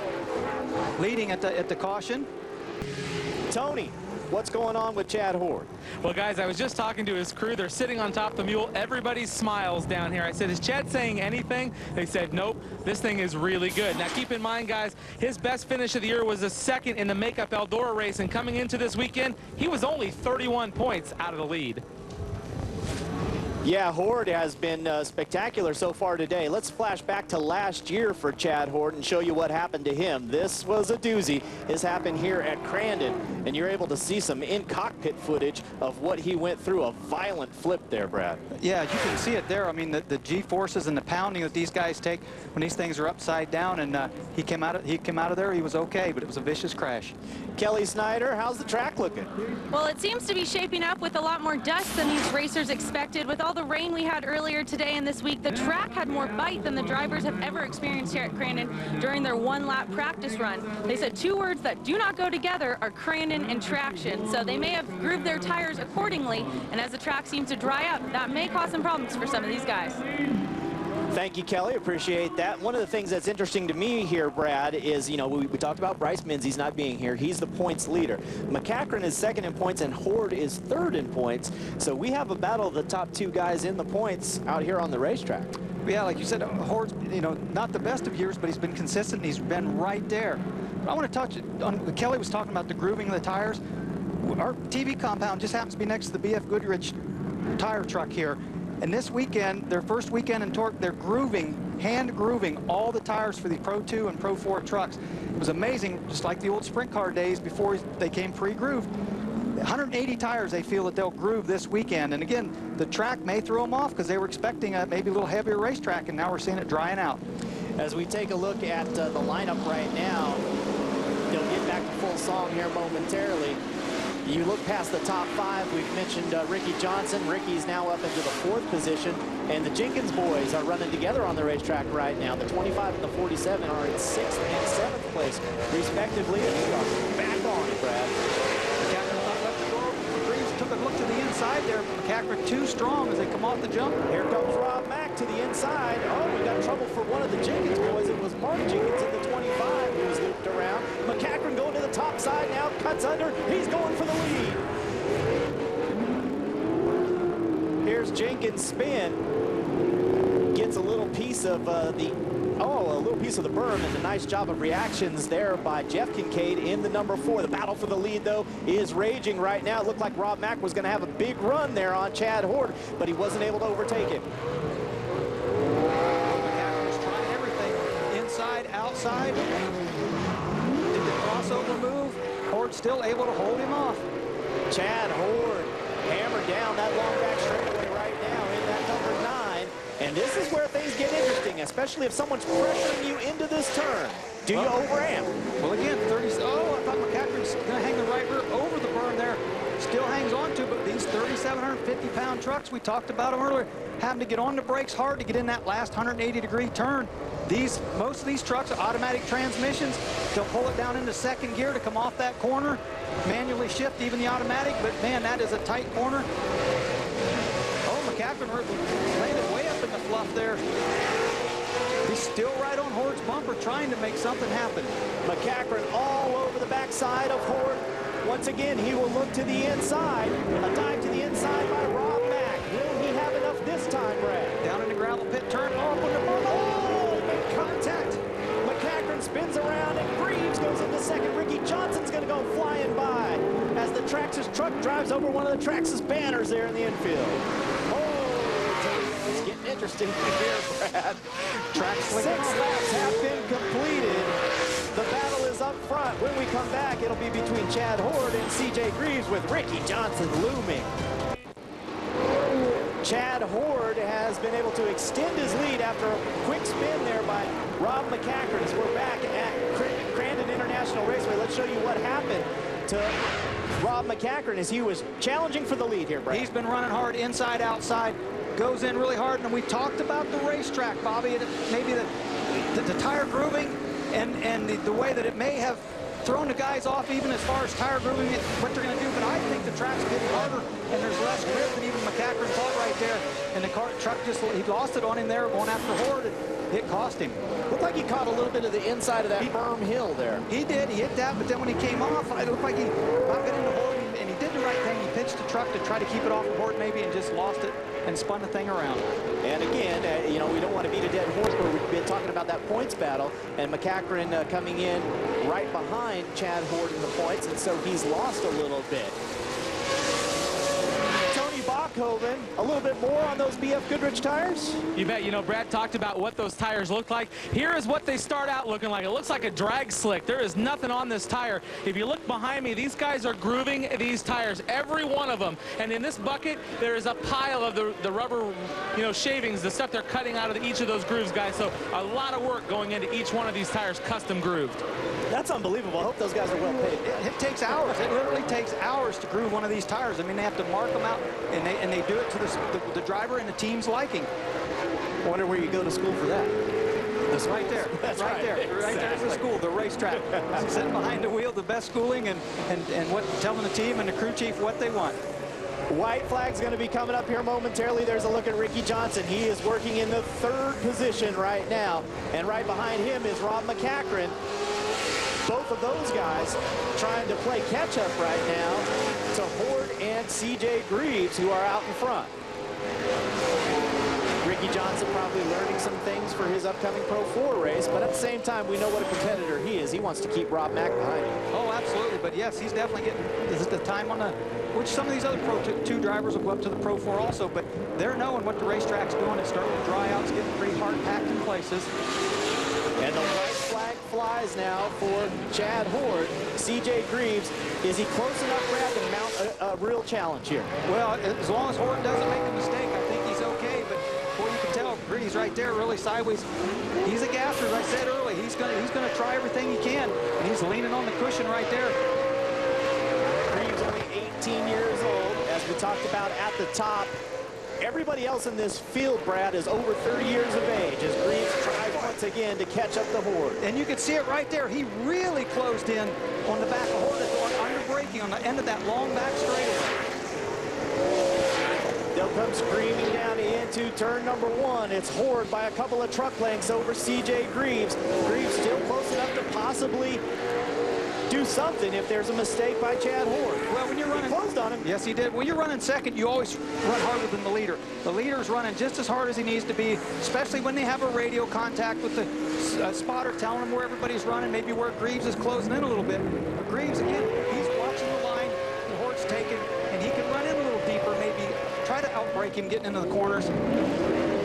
leading at the caution. Tony, what's going on with Chad Horde? Well, guys, I was just talking to his crew. They're sitting on top of the mule. Everybody smiles down here. I said, is Chad saying anything? They said, nope, this thing is really good. Now, keep in mind, guys, his best finish of the year was a second in the Makeup Eldora race, and coming into this weekend, he was only 31 points out of the lead. Yeah, Horde has been spectacular so far today. Let's flash back to last year for Chad Horde and show you what happened to him. This was a doozy. This happened here at Crandon, and you're able to see some in-cockpit footage of what he went through. A violent flip there, Brad. Yeah, you can see it there. I mean, the G-forces and the pounding that these guys take when these things are upside down, and he came out of there. He was okay, but it was a vicious crash. Kelly Snyder, how's the track looking? Well, it seems to be shaping up with a lot more dust than these racers expected. With all the rain we had earlier today and this week, the track had more bite than the drivers have ever experienced here at Crandon during their one-lap practice run. They said 2 words that do not go together are Crandon and traction. So they may have grooved their tires accordingly, and as the track seems to dry up, that may cause some problems for some of these guys. Thank you, Kelly. Appreciate that. One of the things that's interesting to me here, Brad, is, you know, we talked about Bryce Menzies not being here. He's the points leader. McCachran is second in points, and Horde is third in points. So we have a battle of the top 2 guys in the points out here on the racetrack. Yeah, like you said, Horde's, not the best of years, but he's been consistent, and he's been right there. But I want to touch on, Kelly was talking about the grooving of the tires. Our TV compound just happens to be next to the BF Goodrich tire truck here. And this weekend, their first weekend in Torc, they're hand grooving all the tires for the Pro 2 and Pro 4 trucks. It was amazing, just like the old sprint car days before they came pre-grooved. 180 tires they feel that they'll groove this weekend. And again, the track may throw them off because they were expecting maybe a little heavier racetrack, and now we're seeing it drying out. As we take a look at the lineup right now, they'll get back to full song here momentarily. You look past the top 5, we've mentioned Ricky Johnson. Ricky's now up into the 4th position, and the Jenkins boys are running together on the racetrack right now. The 25 and the 47 are in 6th and 7th place, respectively, and we are back on it, Brad. Took a look to the inside there. McCachran too strong as they come off the jump. Here comes Rob Mack to the inside. Oh, we got trouble for one of the Jenkins boys. It was Mark Jenkins in the 25 who was looped around. McCachran going to the top side now, cuts under. He's going for the lead. Here's Jenkins' spin. Gets a little piece of a little piece of the berm, and a nice job of reactions there by Jeff Kincaid in the number 4. The battle for the lead, though, is raging right now. It looked like Rob Mack was going to have a big run there on Chad Horde, but he wasn't able to overtake him. outside. Did the crossover move? Horde still able to hold him off. Chad Horde hammered down that long back straightaway right now in that number 9. And this is where things get interesting, especially if someone's pressuring you into this turn. Do you overamp? Well, again, 30. Oh, I thought McCaffrey's going to hang the right rear over the berm there. Still hangs on to, but these 3,750-pound trucks, we talked about them earlier, having to get on the brakes hard to get in that last 180-degree turn. Most of these trucks are automatic transmissions. They'll pull it down into second gear to come off that corner, manually shift even the automatic, but man, that is a tight corner. Oh, McCaffrey landed way up in the fluff there. He's still right on Horde's bumper, trying to make something happen. McCaffrey all over the backside of Horde. Once again, he will look to the inside. A dive to the inside by Rob Mack. Will he have enough this time, Brad? Down in the gravel pit turn. Oh, on the berm. Oh, big contact. McCaffrey spins around, and Greaves goes into second. Ricky Johnson's going to go flying by as the Traxxas truck drives over one of the Traxxas banners there in the infield. It's getting interesting here, Brad. 6 laps have been completed. The battle is up front. When we come back, it'll be between Chad Horde and CJ Greaves with Ricky Johnson looming. Chad Horde has been able to extend his lead after a quick spin there by Rob McCaffrey. As we're back at Crandon International Raceway, let's show you what happened to Rob McCaffrey as he was challenging for the lead here, Brad. He's been running hard inside, outside, goes in really hard, and we talked about the racetrack, Bobby, maybe the tire grooving and the way that it may have thrown the guys off even as far as tire grooving, what they're going to do, but I think the track's getting harder and there's less grip than even McCaffrey thought right there, and the truck he lost it on him there going after Horde, and it cost him. Looked like he caught a little bit of the inside of that berm hill there. He did, he hit that, but then when he came off, it looked like he about got into Horde, and he did the right thing. He pitched the truck to try to keep it off of Horde maybe and just lost it and spun the thing around. And again, you know, we don't want to beat a dead horse, but we've been talking about that points battle, and McCaffrey coming in right behind Chad Horde in the points, and so he's lost a little bit. Tony Bachhoven, a little bit more on those BF Goodrich tires? You bet. You know, Brad talked about what those tires look like. Here is what they start out looking like. It looks like a drag slick. There is nothing on this tire. If you look behind me, these guys are grooving these tires, every one of them. And in this bucket, there is a pile of the rubber, you know, shavings, the stuff they're cutting out of each of those grooves, guys. So a lot of work going into each one of these tires, custom grooved. That's unbelievable. I hope those guys are well paid. It takes hours. It literally takes hours to groove one of these tires. I mean, they have to mark them out, and they do it to the driver and the team's liking. I wonder where you go to school for that. That's right there. That's right there. Exactly. Right there's the school, the racetrack. Sitting behind the wheel, the best schooling, and what telling the team and the crew chief what they want. White flag's going to be coming up here momentarily. There's a look at Ricky Johnson. He is working in the 3rd position right now. And right behind him is Rob McCaffrey. Both of those guys trying to play catch-up right now to Horde and CJ Greaves, who are out in front. Ricky Johnson probably learning some things for his upcoming Pro 4 race, but at the same time, we know what a competitor he is. He wants to keep Rob Mack behind him. Oh, absolutely. But yes, he's definitely getting the time on the, which some of these other Pro 2 drivers will go up to the Pro 4 also, but they're knowing what the racetrack's doing. It's starting to dry out. It's getting pretty hard packed in places. And the white flag flies now for Chad Horde. CJ Greaves, is he close enough, Brad, to mount a real challenge here? Well, as long as Horde doesn't make a mistake, I think he's okay. But before you can tell, Greaves right there, really sideways. He's a gasser, as I said earlier. He's gonna try everything he can, and he's leaning on the cushion right there. Greaves only 18 years old, as we talked about at the top. Everybody else in this field, Brad, is over 30 years of age as Greaves tries once again to catch up the Horde. And you can see it right there. He really closed in on the back of Horde, going under braking on the end of that long back straightaway. They'll come screaming down into turn number 1. It's Horde by a couple of truck lengths over CJ Greaves. Greaves still close enough to possibly do something if there's a mistake by Chad Horde. Well, when you're running, he closed on him. Yes, he did. When you're running second, you always run harder than the leader. The leader's running just as hard as he needs to be, especially when they have a radio contact with the spotter telling them where everybody's running, maybe where Greaves is closing in a little bit. But Greaves, again, he's watching the line the Horde's taking, and he can run in a little deeper, maybe try to outbreak him getting into the corners.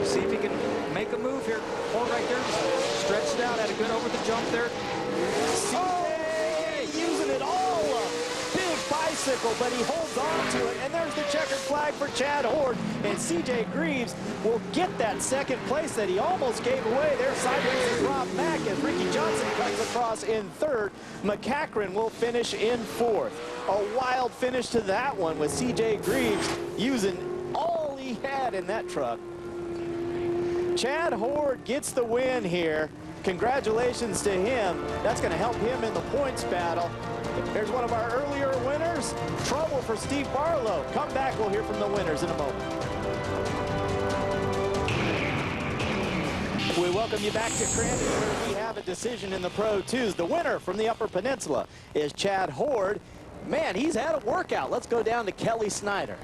See if he can make a move here. Hold right there, just stretched out, had a good over the jump there. Using it all up. Big bicycle, but he holds on to it. And there's the checkered flag for Chad Horde. And CJ Greaves will get that second place that he almost gave away. There sideways is Rob Mack as Ricky Johnson comes across in third. McCachran will finish in fourth. A wild finish to that one with CJ Greaves using all he had in that truck. Chad Horde gets the win here. Congratulations to him. That's going to help him in the points battle. Here's one of our earlier winners. Trouble for Steve Barlow. Come back, we'll hear from the winners in a moment. We welcome you back to Crandon, where we have a decision in the Pro 2s. The winner from the Upper Peninsula is Chad Horde. Man, he's had a workout. Let's go down to Kelly Snyder.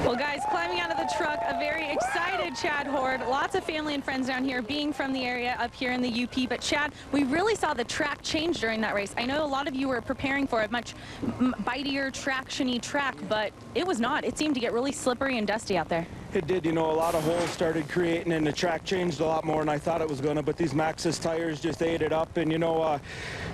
Well, guys, climbing out of the truck, a very excited Chad Horde. Lots of family and friends down here, being from the area up here in the UP. But, Chad, we really saw the track change during that race. I know a lot of you were preparing for a much bitier, traction-y track, but it was not. It seemed to get really slippery and dusty out there. It did, you know, a lot of holes started creating and the track changed a lot more than I thought it was going to, but these Maxxis tires just ate it up. And, you know,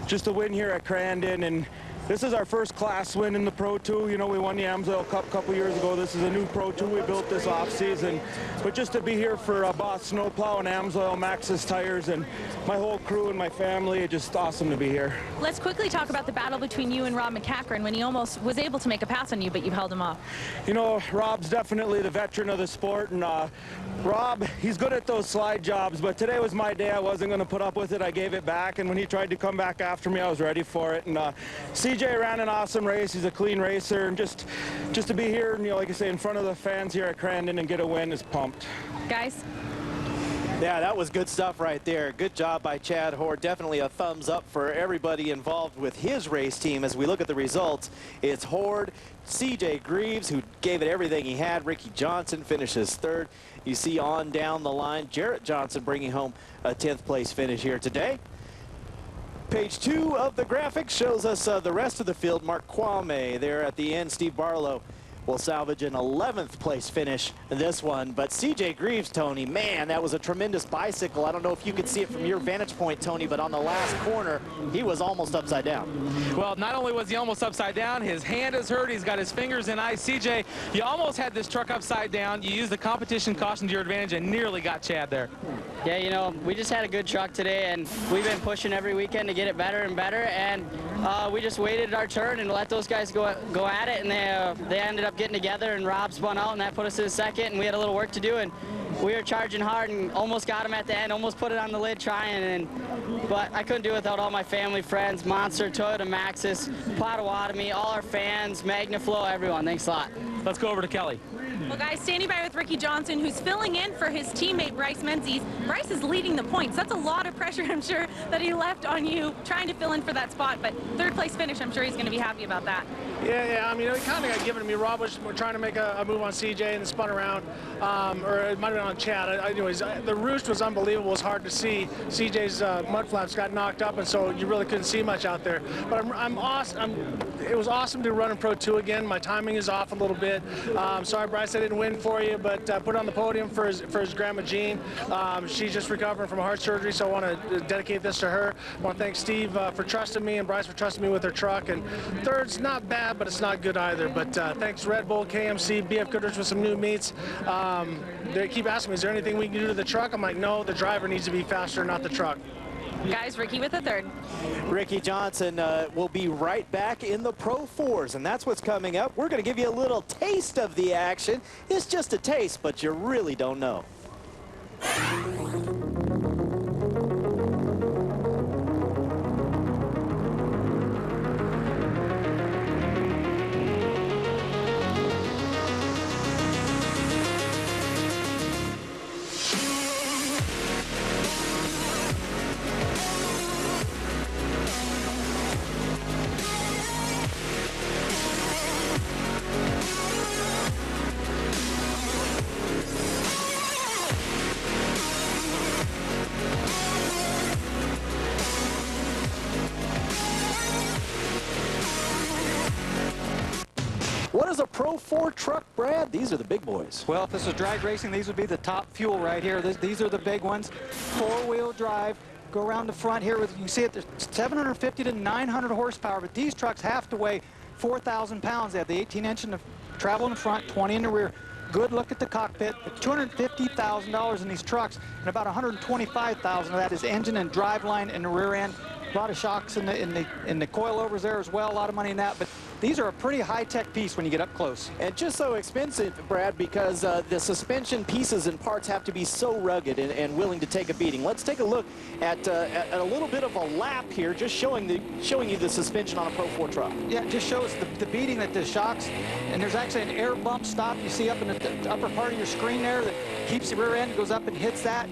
just a win here at Crandon, and this is our first class win in the Pro 2. You know, we won the Amsoil Cup a couple years ago. This is a new Pro 2 we built this off-season. But just to be here for Boss Snowplow and Amsoil Maxxis tires and my whole crew and my family, it's just awesome to be here. Let's quickly talk about the battle between you and Rob McCachran when he almost was able to make a pass on you, but you held him off. You know, Rob's definitely the veteran of the sport, and Rob, he's good at those slide jobs, but today was my day. I wasn't going to put up with it. I gave it back, and when he tried to come back after me, I was ready for it. And CJ ran an awesome race. He's a clean racer, and just to be here, and, you know, like I say, in front of the fans here at Crandon and get a win is pumped. Guys? Yeah, that was good stuff right there. Good job by Chad Horde. Definitely a thumbs up for everybody involved with his race team. As we look at the results, it's Horde, CJ Greaves, who gave it everything he had. Ricky Johnson finishes third. You see on down the line, Jarrett Johnson bringing home a 10th place finish here today. Page 2 of the graphic shows us the rest of the field. Mark Kwame there at the end. Steve Barlow will salvage an 11th place finish in this one. But CJ Greaves, Tony, man, that was a tremendous bicycle. I don't know if you could see it from your vantage point, Tony, but on the last corner, he was almost upside down. Well, not only was he almost upside down, his hand is hurt. He's got his fingers in ice. CJ, you almost had this truck upside down. You used the competition caution to your advantage and nearly got Chad there. Yeah, you know, we just had a good truck today, and we've been pushing every weekend to get it better and better, and we just waited our turn and let those guys go at it, and they ended up getting together, and Rob spun out, and that put us in second, and we had a little work to do, and we were charging hard and almost got him at the end, almost put it on the lid trying, but I couldn't do it without all my family, friends, Monster, Toyota Maxxis, Potawatomi, all our fans, Magnaflow, everyone. Thanks a lot. Let's go over to Kelly. Well, guys, standing by with Ricky Johnson, who's filling in for his teammate Bryce Menzies. Bryce is leading the points. That's a lot of pressure, I'm sure, that he left on you trying to fill in for that spot. But third place finish, I'm sure he's going to be happy about that. Yeah, I mean, it kind of got given to me. Rob was trying to make a move on CJ and then spun around, or it might have been on Chad. Anyways, the roost was unbelievable. It was hard to see. CJ's mud flaps got knocked up, and so you really couldn't see much out there. But I'm awesome. It was awesome to run in Pro 2 again. My timing is off a little bit. Sorry, Bryce, I didn't win for you, but put on the podium for his grandma Jean. She's just recovering from heart surgery, so I want to dedicate this to her. I want to thank Steve for trusting me and Bryce for trusting me with their truck. And third's not bad, but it's not good either. But thanks Red Bull, KMC, BF Goodrich with some new meats. They keep asking me, is there anything we can do to the truck? I'm like, no, the driver needs to be faster, not the truck. Guys, Ricky with the third. Ricky Johnson will be right back in the Pro 4s, and that's what's coming up. We're going to give you a little taste of the action. It's just a taste, but you really don't know. What is a Pro 4 truck, Brad? These are the big boys. Well, if this was drag racing, these would be the top fuel right here. These are the big ones. 4-wheel drive. Go around the front here. You can see it, there's 750 to 900 horsepower, but these trucks have to weigh 4,000 pounds. They have the 18-inch in the travel in the front, 20 in the rear. Good look at the cockpit. $250,000 in these trucks, and about $125,000 of that is engine and driveline in the rear end. A lot of shocks in the coilovers there as well. A lot of money in that, but these are a pretty high-tech piece when you get up close. And just so expensive, Brad, because the suspension pieces and parts have to be so rugged and willing to take a beating. Let's take a look at a little bit of a lap here, just showing you the suspension on a Pro 4 truck. Yeah, it just shows the beating that the shocks, and there's actually an air bump stop you see up in the upper part of your screen there that keeps the rear end, goes up and hits that.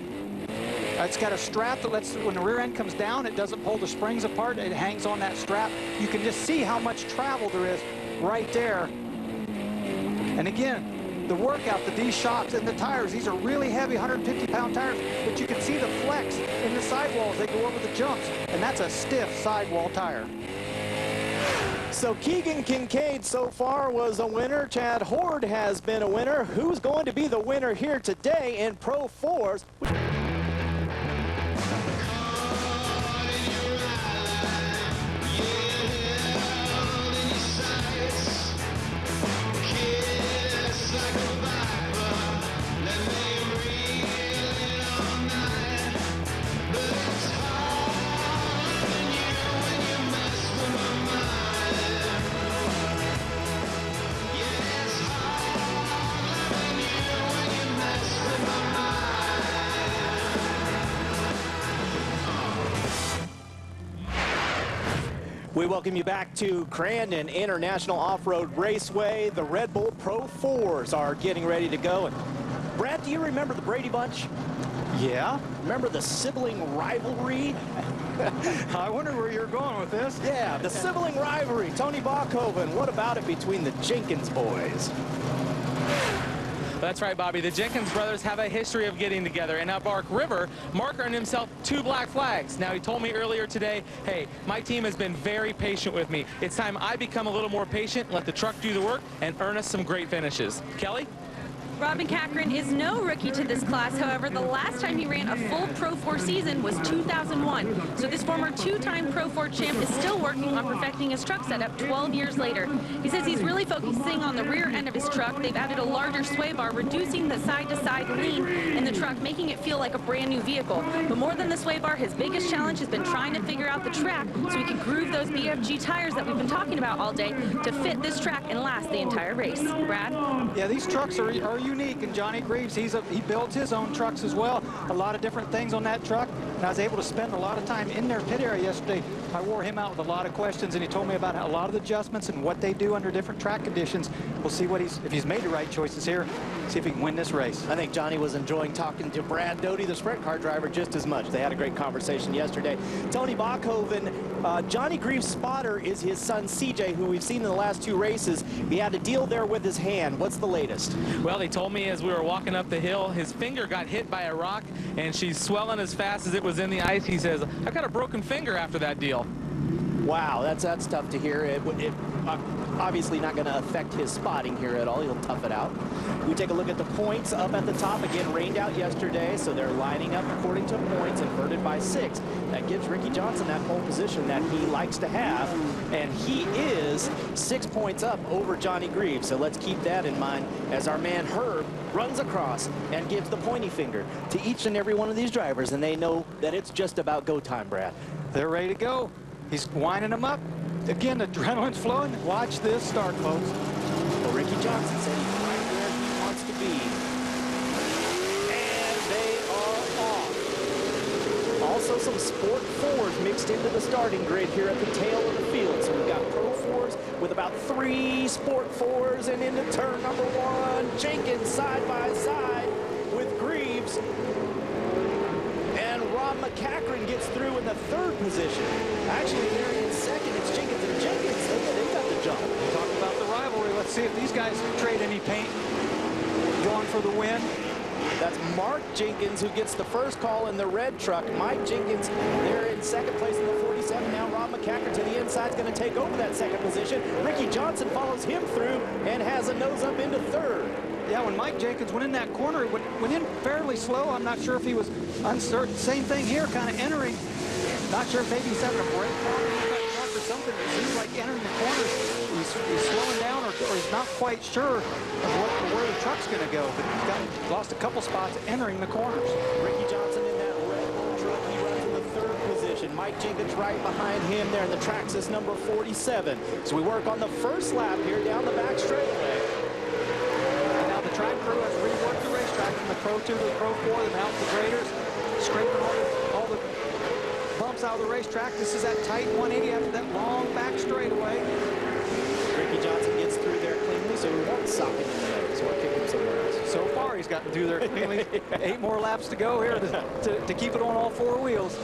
It's got a strap that lets, when the rear end comes down, it doesn't pull the springs apart. It hangs on that strap. You can just see how much travel there is right there. And again, the workout that these shocks and the tires, these are really heavy 150-pound tires, but you can see the flex in the sidewalls. They go over the jumps, and that's a stiff sidewall tire. So Keegan Kincaid so far was a winner. Chad Horde has been a winner. Who's going to be the winner here today in Pro 4s? We welcome you back to Crandon International Off-Road Raceway. The Red Bull Pro 4s are getting ready to go. And Brad, do you remember the Brady Bunch? Yeah. Remember the sibling rivalry? I wonder where you're going with this. Yeah, the sibling rivalry. Tony Bachhoven, what about it between the Jenkins boys? That's right, Bobby. The Jenkins brothers have a history of getting together. And at Bark River, Mark earned himself 2 black flags. Now, he told me earlier today, hey, my team has been very patient with me. It's time I become a little more patient, let the truck do the work, and earn us some great finishes. Kelly? Robin Cochran is no rookie to this class. However, the last time he ran a full Pro 4 season was 2001. So this former 2-time Pro 4 champ is still working on perfecting his truck setup 12 years later. He says he's really focusing on the rear end of his truck. They've added a larger sway bar, reducing the side-to-side lean in the truck, making it feel like a brand new vehicle. But more than the sway bar, his biggest challenge has been trying to figure out the track so he can groove those BFG tires that we've been talking about all day to fit this track and last the entire race. Brad? Yeah, these trucks are unique, and Johnny Greaves, he builds his own trucks as well. A lot of different things on that truck, and I was able to spend a lot of time in their pit area yesterday. I wore him out with a lot of questions, and he told me about a lot of the adjustments and what they do under different track conditions. We'll see if he's made the right choices here, see if he can win this race. I think Johnny was enjoying talking to Brad Doty, the sprint car driver, just as much. They had a great conversation yesterday. Tony Bachhoven, Johnny Greaves' spotter is his son CJ, who we've seen in the last 2 races. He had a deal there with his hand. What's the latest? Well, they told me as we were walking up the hill, his finger got hit by a rock, and she's swelling as fast as it was in the ice. He says, I got a broken finger after that deal. Wow, that's tough to hear. It obviously not going to affect his spotting here at all. He'll tough it out. We take a look at the points up at the top. Again, rained out yesterday, so they're lining up according to points, inverted by 6. That gives Ricky Johnson that pole position that he likes to have, and he is 6 points up over Johnny Greaves. So let's keep that in mind as our man Herb runs across and gives the pointy finger to each and every one of these drivers, and they know that it's just about go time, Brad. They're ready to go. He's winding them up. Again, the adrenaline's flowing. Watch this start, folks. Well, Ricky Johnson said he's right where he wants to be. And they are off. Also some Sport 4s mixed into the starting grid here at the tail of the field. So we've got Pro 4s with about 3 Sport 4s, and into turn number 1. Jenkins side by side with Greaves. And Rob McCachran gets through in the 3rd position. Actually, they're in 2nd. It's Jenkins and Jenkins. They got the jump. Talk about the rivalry. Let's see if these guys trade any paint. Going for the win. That's Mark Jenkins who gets the first call in the red truck. Mike Jenkins there in second place in the 47. Now Rob McCacker to the inside is going to take over that second position. Ricky Johnson follows him through and has a nose up into third. Yeah, when Mike Jenkins went in that corner, went in fairly slow. I'm not sure if he was uncertain. Same thing here, kind of entering. Not sure if maybe he's having a brake problem in that truck or something. It seems like entering the corners, he's slowing down or he's not quite sure of where the truck's going to go. But he's lost a couple spots entering the corners. Ricky Johnson in that Red Bull truck. He runs in the third position. Mike Jenkins right behind him there in the Traxxas number 47. So we work on the first lap here down the back straightaway. Track crew has reworked the racetrack from the Pro 2 to the Pro 4. They've out the graders, scraping all the bumps out of the racetrack. This is that tight 180 after that long back straightaway. Ricky Johnson gets through there cleanly, so we won't sock him in the nose or kick him somewhere else. So far, he's gotten through there cleanly. 8 more laps to go here to keep it on all 4 wheels.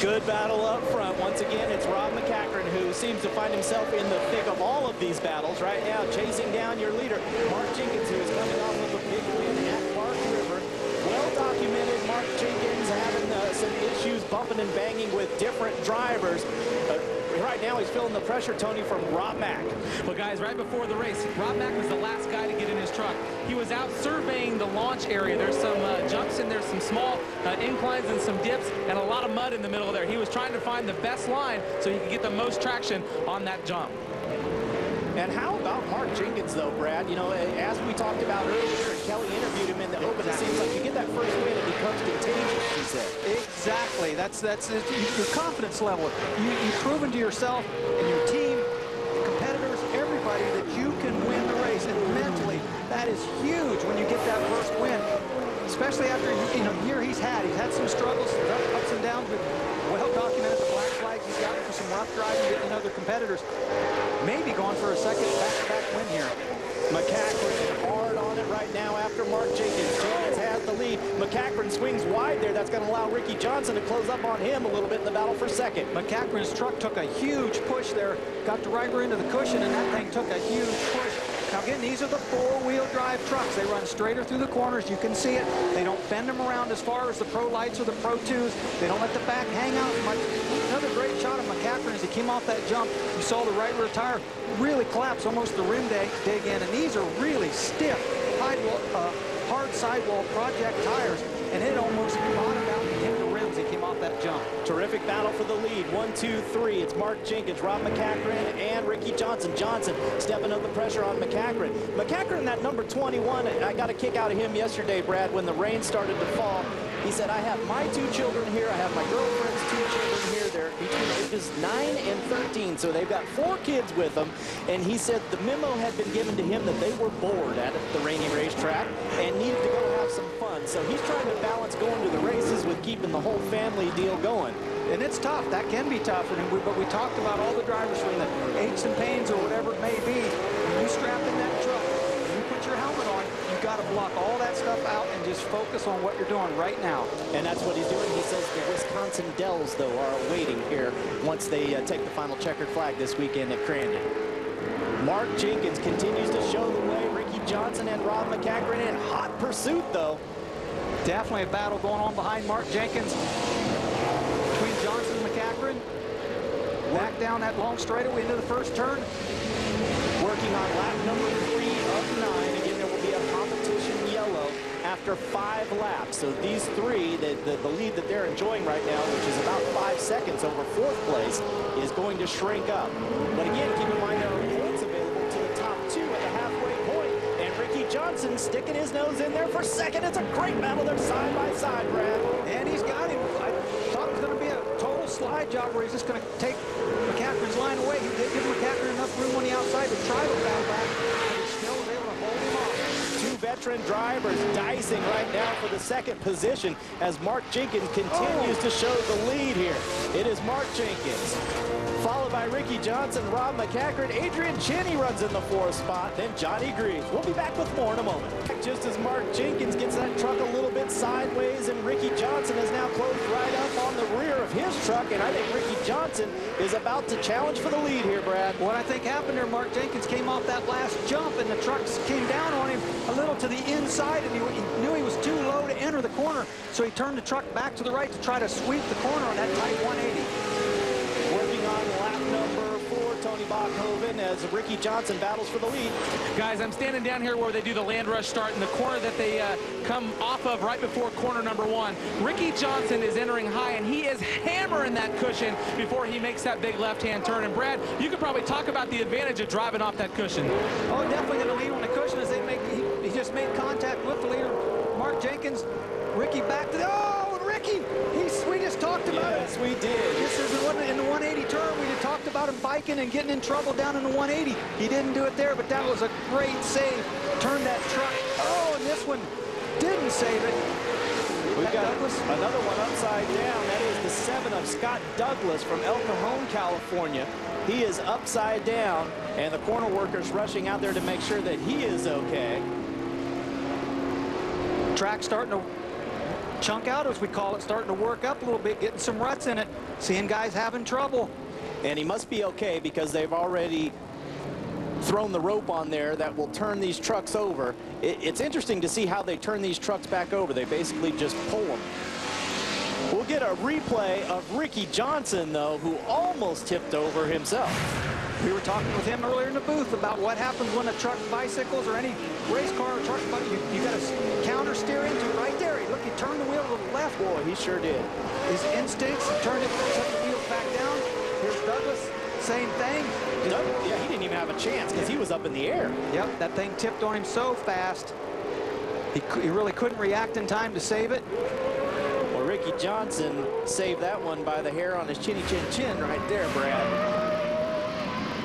Good battle up front. Once again, it's Rob McCacker who seems to find himself in the thick of all of these battles right now, chasing down your leader, Mark Jenkins, who is coming off of a big win at Bark River. Well documented, Mark Jenkins having some issues bumping and banging with different drivers. Right now, he's feeling the pressure, Tony, from Rob Mack. Well, guys, right before the race, Rob Mack was the last guy to get in his truck. He was out surveying the launch area. There's some jumps in there, some small inclines and some dips, and a lot of mud in the middle there. He was trying to find the best line so he could get the most traction on that jump. And how about Mark Jenkins, though, Brad? You know, as we talked about earlier, Kelly interviewed him in the open. It seems like you get that first win, it becomes contagious, he said. Exactly. That's your confidence level. You've proven to yourself and your team, the competitors, everybody, that you can win the race. And mentally, that is huge when you get that first win. Especially after, you know, year he's had some struggles, ups and downs, but well documented the black flags he's gotten for some rough driving, getting other competitors. Maybe going for a second back-to-back win here. McCacker hard on it right now after Mark Jenkins. Jenkins has the lead. McCacker swings wide there. That's going to allow Ricky Johnson to close up on him a little bit in the battle for second. McCacker's truck took a huge push there, got the driver into the cushion, and that thing took a huge push. Now again, these are the 4-wheel drive trucks. They run straighter through the corners. You can see it. They don't bend them around as far as the Pro Lights or the Pro 2s. They don't let the back hang out much. Another great shot of McCacker as he came off that jump. You saw the right rear tire really collapse, almost the rim dig in. And these are really stiff, hard sidewall project tires. And it almost bottomed out and hit the rims. He came off that jump. Terrific battle for the lead. 1, 2, 3. It's Mark Jenkins, Rob McCacker, and Ricky Johnson. Johnson stepping up the pressure on McCacker. McCacker in that number 21. I got a kick out of him yesterday, Brad, when the rain started to fall. He said, I have my 2 children here. I have my girlfriend's 2 children here. They're between ages 9 and 13, so they've got 4 kids with them. And he said the memo had been given to him that they were bored at the rainy racetrack and needed to go have some fun. So he's trying to balance going to the races with keeping the whole family deal going. And it's tough. That can be tough. But we talked about all the drivers from the aches and pains or whatever it may be. When you strap in that truck, when you put your helmet on, you've got to block all that stuff out and just focus on what you're doing right now. And that's what he's doing. He says the Wisconsin Dells, though, are waiting here once they take the final checkered flag this weekend at Crandon. Mark Jenkins continues to show the way. Ricky Johnson and Rob McCacker in hot pursuit, though. Definitely a battle going on behind Mark Jenkins. Between Johnson and McCacker. Back down that long straightaway into the first turn. Working on lap number 3 of 9. Again, there will be a competition yellow after 5 laps. So these 3, the lead that they're enjoying right now, which is about 5 seconds over 4th place, is going to shrink up. But again, keep in mind there are points available to the top 2 at the halfway point. And Ricky Johnson sticking his nose in there for second. It's a great battle. They're side by side, Brad. And he's got him. I thought it was going to be a total slide job where he's just going to take McCacker's line away. He did give McCacker enough room on the outside to try to battle back, but he still was able to hold him off. 2 veteran drivers dicing right now for the second position as Mark Jenkins continues to show the lead here. It is Mark Jenkins Followed by Ricky Johnson, Rob McCackert, Adrian Cheney runs in the 4th spot, then Johnny Greaves. We'll be back with more in a moment. Just as Mark Jenkins gets that truck a little bit sideways, and Ricky Johnson is now closed right up on the rear of his truck, and I think Ricky Johnson is about to challenge for the lead here, Brad. What I think happened there, Mark Jenkins came off that last jump, and the trucks came down on him a little to the inside, and he knew he was too low to enter the corner, so he turned the truck back to the right to try to sweep the corner on that tight 180. Working on lap number 4, Tony Bachhoven, as Ricky Johnson battles for the lead. Guys, I'm standing down here where they do the land rush start in the corner that they come off of right before corner number 1. Ricky Johnson is entering high, and he is hammering that cushion before he makes that big left-hand turn. And Brad, you could probably talk about the advantage of driving off that cushion. Oh, definitely going to lead on the cushion as they make. He just made contact with the leader, Mark Jenkins. Ricky back to the. Oh, and Ricky! We just talked about it. Yes, we did. This is in the 180 turn. We just talked about him biking and getting in trouble down in the 180. He didn't do it there, but that was a great save. Turned that truck. Oh, and this one didn't save it. We've got another one upside down. That is the 7 of Scott Douglas from El Cajon, California. He is upside down, and the corner workers rushing out there to make sure that he is okay. Track starting to chunk out, as we call it, starting to work up a little bit, getting some ruts in it, seeing guys having trouble. And he must be okay because they've already thrown the rope on there that will turn these trucks over. It's interesting to see how they turn these trucks back over. They basically just pull them. We'll get a replay of Ricky Johnson, though, who almost tipped over himself. We were talking with him earlier in the booth about what happens when a truck bicycles or any race car or truck, you got to counter steer into it right there. Look, he turned the wheel to the left. Boy, he sure did. His instincts, he turned it, set the wheels back down. Here's Douglas, same thing. Yeah, he didn't even have a chance because he was up in the air. Yep, that thing tipped on him so fast. He really couldn't react in time to save it. Well, Ricky Johnson saved that one by the hair on his chinny chin chin right there, Brad.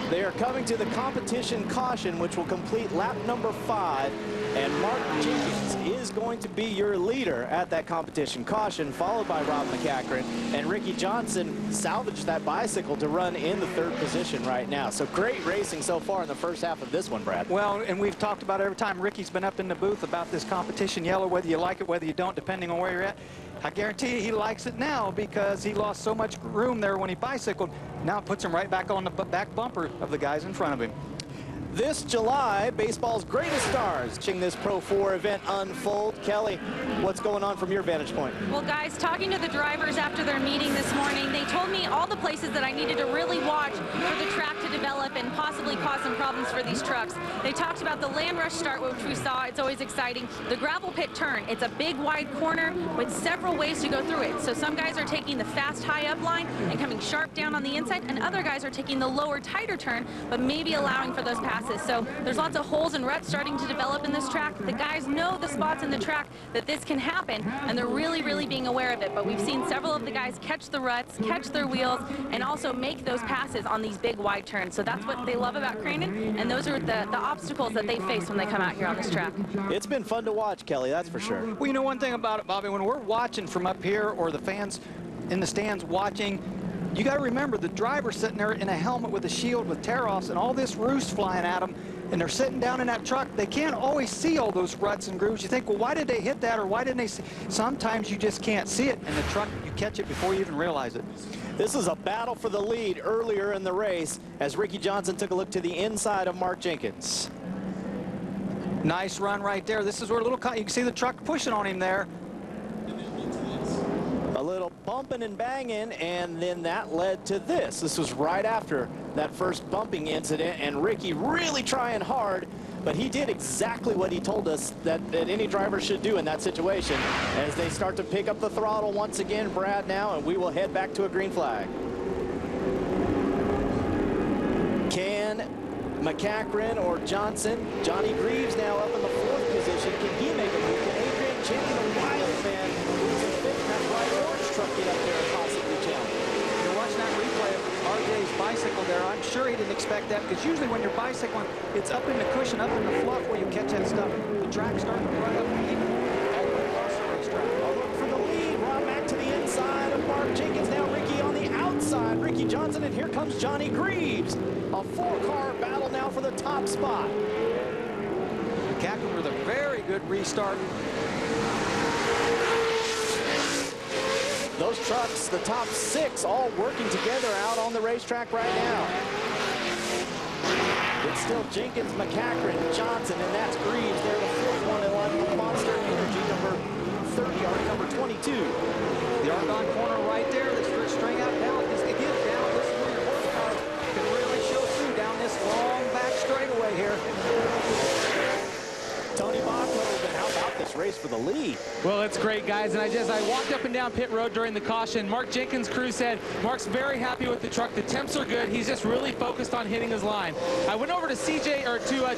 They are coming to the competition caution, which will complete lap number 5. And Mark Jenkins is going to be your leader at that competition caution, followed by Rob McCackert. And Ricky Johnson salvaged that bicycle to run in the 3rd position right now. So great racing so far in the first half of this one, Brad. Well, and we've talked about it every time Ricky's been up in the booth about this competition yellow, whether you like it, whether you don't, depending on where you're at. I guarantee you he likes it now because he lost so much room there when he bicycled. Now it puts him right back on the back bumper of the guys in front of him. This July, baseball's greatest stars watching this Pro 4 event unfold. Kelly, what's going on from your vantage point? Well, guys, talking to the drivers after their meeting this morning, they told me all the places that I needed to really watch for the track to develop and possibly cause some problems for these trucks. They talked about the land rush start, which we saw. It's always exciting. The gravel pit turn. It's a big, wide corner with several ways to go through it. So some guys are taking the fast, high up line and coming sharp down on the inside, and other guys are taking the lower, tighter turn, but maybe allowing for those passes. So there's lots of holes and ruts starting to develop in this track. The guys know the spots in the track that this can happen, and they're really, really being aware of it. But we've seen several of the guys catch the ruts, catch their wheels, and also make those passes on these big, wide turns. So that's what they love about Crandon, and those are the obstacles that they face when they come out here on this track. It's been fun to watch, Kelly, that's for sure. Well, you know one thing about it, Bobby, when we're watching from up here, or the fans in the stands watching, you got to remember the driver's sitting there in a helmet with a shield with tear-offs and all this roost flying at them, and they're sitting down in that truck. They can't always see all those ruts and grooves. You think, well, why did they hit that, or why didn't they see? Sometimes you just can't see it in the truck. You catch it before you even realize it. This is a battle for the lead earlier in the race as Ricky Johnson took a look to the inside of Mark Jenkins. Nice run right there. This is where you can see the truck pushing on him there. A little bumping and banging, and then that led to this. This was right after that first bumping incident, and Ricky really trying hard, but he did exactly what he told us that any driver should do in that situation as they start to pick up the throttle once again, Brad, now, and we will head back to a green flag. Can McCackert or Johnson? Johnny Greaves now up in the 4th position. Can he make a move? Can Adrian Cheney, the wild man, who's in 5th, that bright orange truck get up there and possibly challenge? You're watching that replay of RJ's bicycle there. I'm sure he didn't expect that, because usually when you're bicycling, it's up in the cushion, up in the fluff where you catch that stuff. The track's starting to run up even all the way across the racetrack. A look for the lead. Rob back to the inside of Mark Jenkins. Now Ricky on the outside. Ricky Johnson, and here comes Johnny Greaves. A 4-car battle now for the top spot. McCacken with a very good restart. Those trucks, the top 6, all working together out on the racetrack right now. It's still Jenkins, McCacken, Johnson, and that's Greaves. They're the 4th one in line with Monster Energy, number 30, or number 22. The Argonne corner right there. This first string out down. This again down. This is where your horsepower can really show through down this long back straightaway here. Tony Bachloven, how about this race for the lead? Well, it's great, guys, and I walked up and down pit road during the caution. Mark Jenkins' crew said Mark's very happy with the truck. The temps are good. He's just really focused on hitting his line. I went over to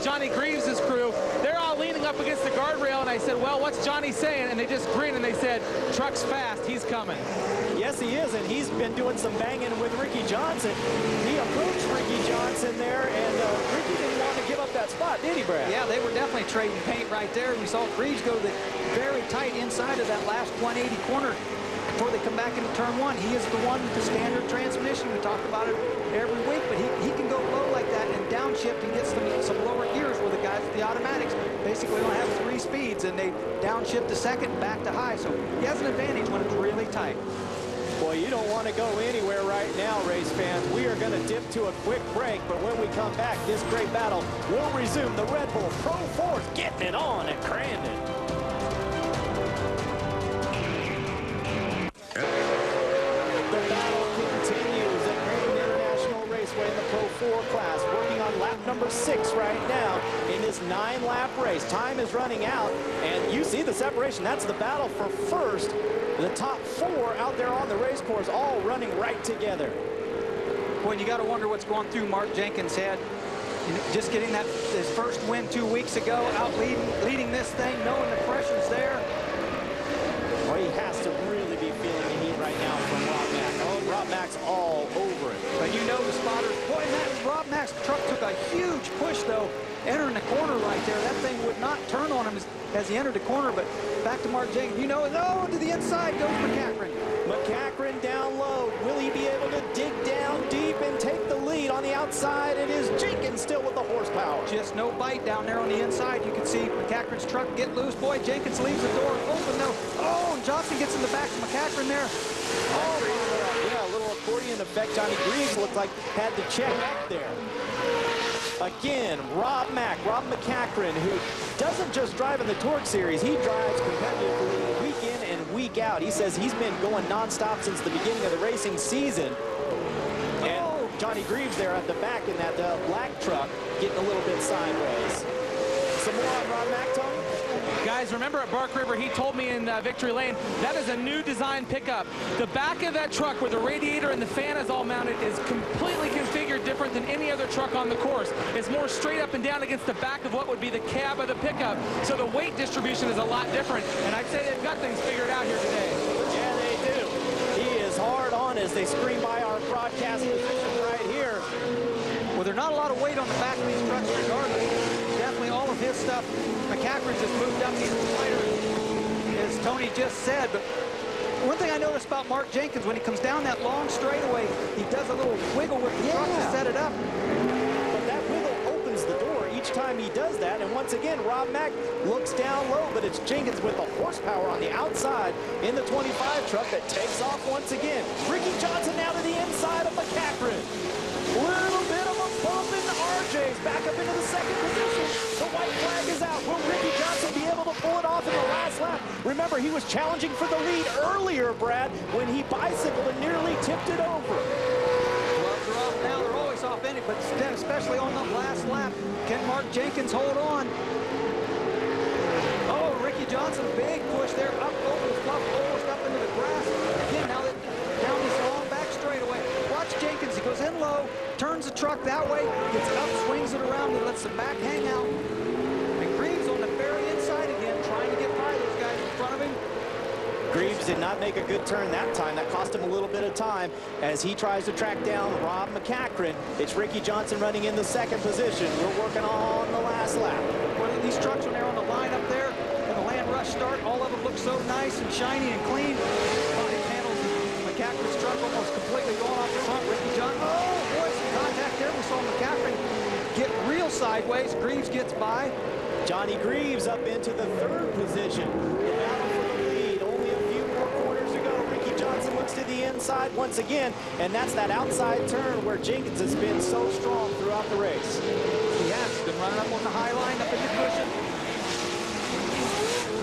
Johnny Greaves' crew. They're all leaning up against the guardrail, and I said, well, what's Johnny saying? And they just grinned, and they said, truck's fast. He's coming. Yes, he is, and he's been doing some banging with Ricky Johnson. He approached Ricky Johnson there, and Ricky didn't want to give up that spot, did he, Brad? Yeah, they were definitely trading paint right there. We saw Greaves go to the very tight inside of that last 180 corner before they come back into turn 1. He is the one with the standard transmission. We talk about it every week, but he can go low like that and downshift and get some lower gears where the guys with the automatics basically don't have 3 speeds, and they downshift to second back to high. So he has an advantage when it's really tight. Boy, you don't want to go anywhere right now, race fans. We are going to dip to a quick break, but when we come back, this great battle will resume. The Red Bull Pro Force getting it on at Crandon. The battle continues at Crandon International Raceway in the Pro 4 class, working on lap number 6 right now in this 9-lap race. Time is running out, and you see the separation. That's the battle for first. The top 4 out there on the race course, all running right together. Boy, you got to wonder what's going through Mark Jenkins' head. You know, just getting his first win 2 weeks ago, out leading this thing, knowing the pressure's there. Well, he has to really be feeling the heat right now from Rob Mack. Oh, Rob Mack's all over it. But you know the spotters. Boy, Rob Mack's truck took a huge push, though, entering the corner right there. That thing would not turn on him as he entered the corner, but back to Mark Jenkins. You know, no, to the inside goes McCacken. McCacken down low. Will he be able to dig down deep and take the lead on the outside? It is Jenkins still with the horsepower. Just no bite down there on the inside. You can see McCacken's truck get loose. Boy, Jenkins leaves the door open, though. Oh, and Johnson gets in the back of McCacken there. Oh, yeah, a little accordion effect. Johnny Greaves looked like had to check up there. Again, Rob McCacken, who doesn't just drive in the Torc Series, he drives competitively week in and week out. He says he's been going nonstop since the beginning of the racing season. And Johnny Greaves there at the back in that black truck getting a little bit sideways. Some more on Rob Mack, Tony? Guys, remember at Bark River, he told me in Victory Lane, that is a new design pickup. The back of that truck where the radiator and the fan is all mounted is completely configured different than any other truck on the course. It's more straight up and down against the back of what would be the cab of the pickup. So the weight distribution is a lot different. And I'd say they've got things figured out here today. Yeah, they do. He is hard on as they scream by our broadcast position right here. Well, there's not a lot of weight on the back of these trucks regardless. Definitely all of his stuff. McCacken just moved up even lighter, as Tony just said. But one thing I noticed about Mark Jenkins, when he comes down that long straightaway, he does a little wiggle with the truck to set it up. But that wiggle opens the door each time he does that. And once again, Rob Mack looks down low, but it's Jenkins with the horsepower on the outside in the 25 truck that takes off once again. Ricky Johnson now to the inside of McCacken. Little bit of a bump in the RJ's back up into the second position. The white flag is out. Will Ricky Johnson be able to pull it off in the last lap? Remember, he was challenging for the lead earlier, Brad, when he bicycled and nearly tipped it over. Gloves are off now. They're always off any, but especially on the last lap. Can Mark Jenkins hold on? Oh, Ricky Johnson, big push there, up over the fluff, almost up into the grass. Again, now that down this long back straightaway. Watch Jenkins, he goes in low, turns the truck that way, gets up, swings it around, and lets the back hang out. And Greaves on the very inside again, trying to get by those guys in front of him. Greaves did not make a good turn that time. That cost him a little bit of time as he tries to track down Rob McCacken. It's Ricky Johnson running in the second position. We're working on the last lap. Well, these trucks, when they're on the line up there, and the land rush start, all of them look so nice and shiny and clean. Body panels, McCaffrey's truck almost completely going off the front. Ricky Johnson, oh boy, some contact there. We saw McCaffrey get real sideways. Greaves gets by. Johnny Greaves up into the 3rd position. The battle for the lead. Only a few more corners to go. Ricky Johnson looks to the inside once again, and that's that outside turn where Jenkins has been so strong throughout the race. He has been running up on the high line, up in the cushion.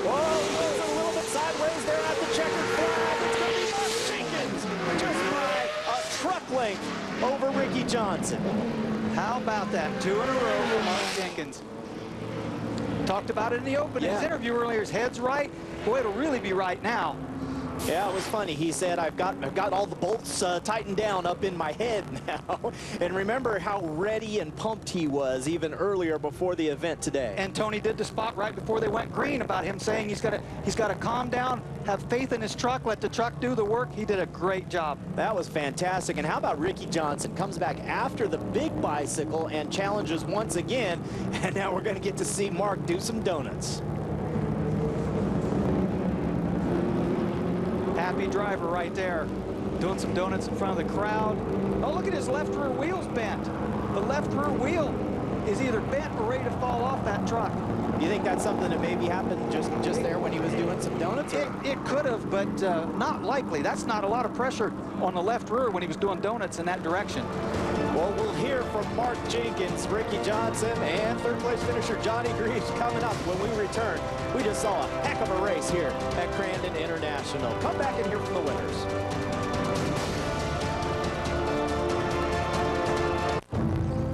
Whoa, he goes a little bit sideways there at the checkered flag. It's going to be Mark Jenkins just by a truck length over Ricky Johnson. How about that? 2 in a row for Mark Jenkins. Talked about it in the opening. His interview earlier, his head's right. Boy, it'll really be right now. Yeah, it was funny. He said, I've got all the bolts tightened down up in my head now. And remember how ready and pumped he was even earlier before the event today. And Tony did the spot right before they went green about him saying he's got to calm down, have faith in his truck, let the truck do the work. He did a great job. That was fantastic. And how about Ricky Johnson? Comes back after the big bicycle and challenges once again. And now we're going to get to see Mark do some donuts. Happy driver right there, doing some donuts in front of the crowd. Oh, look at his left rear wheel's bent. The left rear wheel is either bent or ready to fall off that truck. You think that's something that maybe happened just there when he was doing some donuts? It could have, but not likely. That's not a lot of pressure on the left rear when he was doing donuts in that direction. Well, we'll hear from Mark Jenkins, Ricky Johnson, and 3rd place finisher Johnny Greaves coming up when we return. We just saw a heck of a race here at Crandon International. Come back and hear from the winners.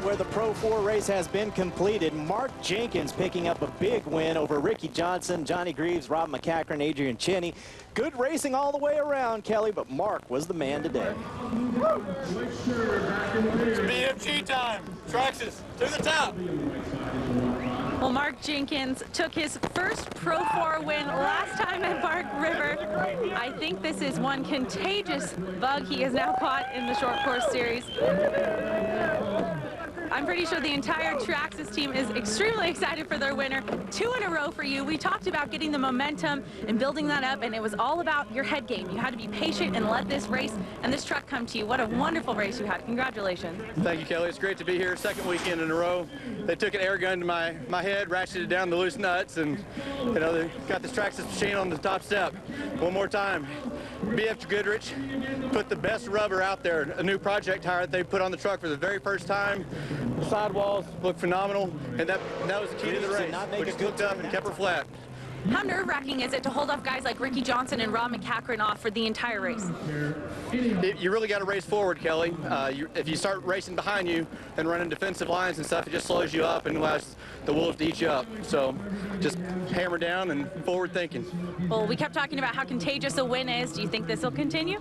Where the Pro 4 race has been completed, Mark Jenkins picking up a big win over Ricky Johnson, Johnny Greaves, Rob McCaffrey, Adrian Cheney. Good racing all the way around, Kelly, but Mark was the man today. It's BFG time. Traxxas to the top. Well, Mark Jenkins took his first Pro 4 win last time at Bark River. I think this is one contagious bug he has now caught in the short course series. I'm pretty sure the entire Traxxas team is extremely excited for their winner. 2 in a row for you. We talked about getting the momentum and building that up, and it was all about your head game. You had to be patient and let this race and this truck come to you. What a wonderful race you had. Congratulations. Thank you, Kelly. It's great to be here. 2nd weekend in a row. They took an air gun to my head, ratcheted down the loose nuts, and you know, they got this Traxxas machine on the top step. One more time. BF Goodrich put the best rubber out there, a new project tire that they put on the truck for the very first time. The sidewalls look phenomenal, and that was the key to the race. We just looked up and kept her flat. How nerve-wracking is it to hold off guys like Ricky Johnson and Rob McCaffrey off for the entire race? You really got to race forward, Kelly. If you start racing behind you and running defensive lines and stuff, it just slows you up and allows the wolves to eat you up. So just hammer down and forward thinking. Well, we kept talking about how contagious a win is. Do you think this will continue?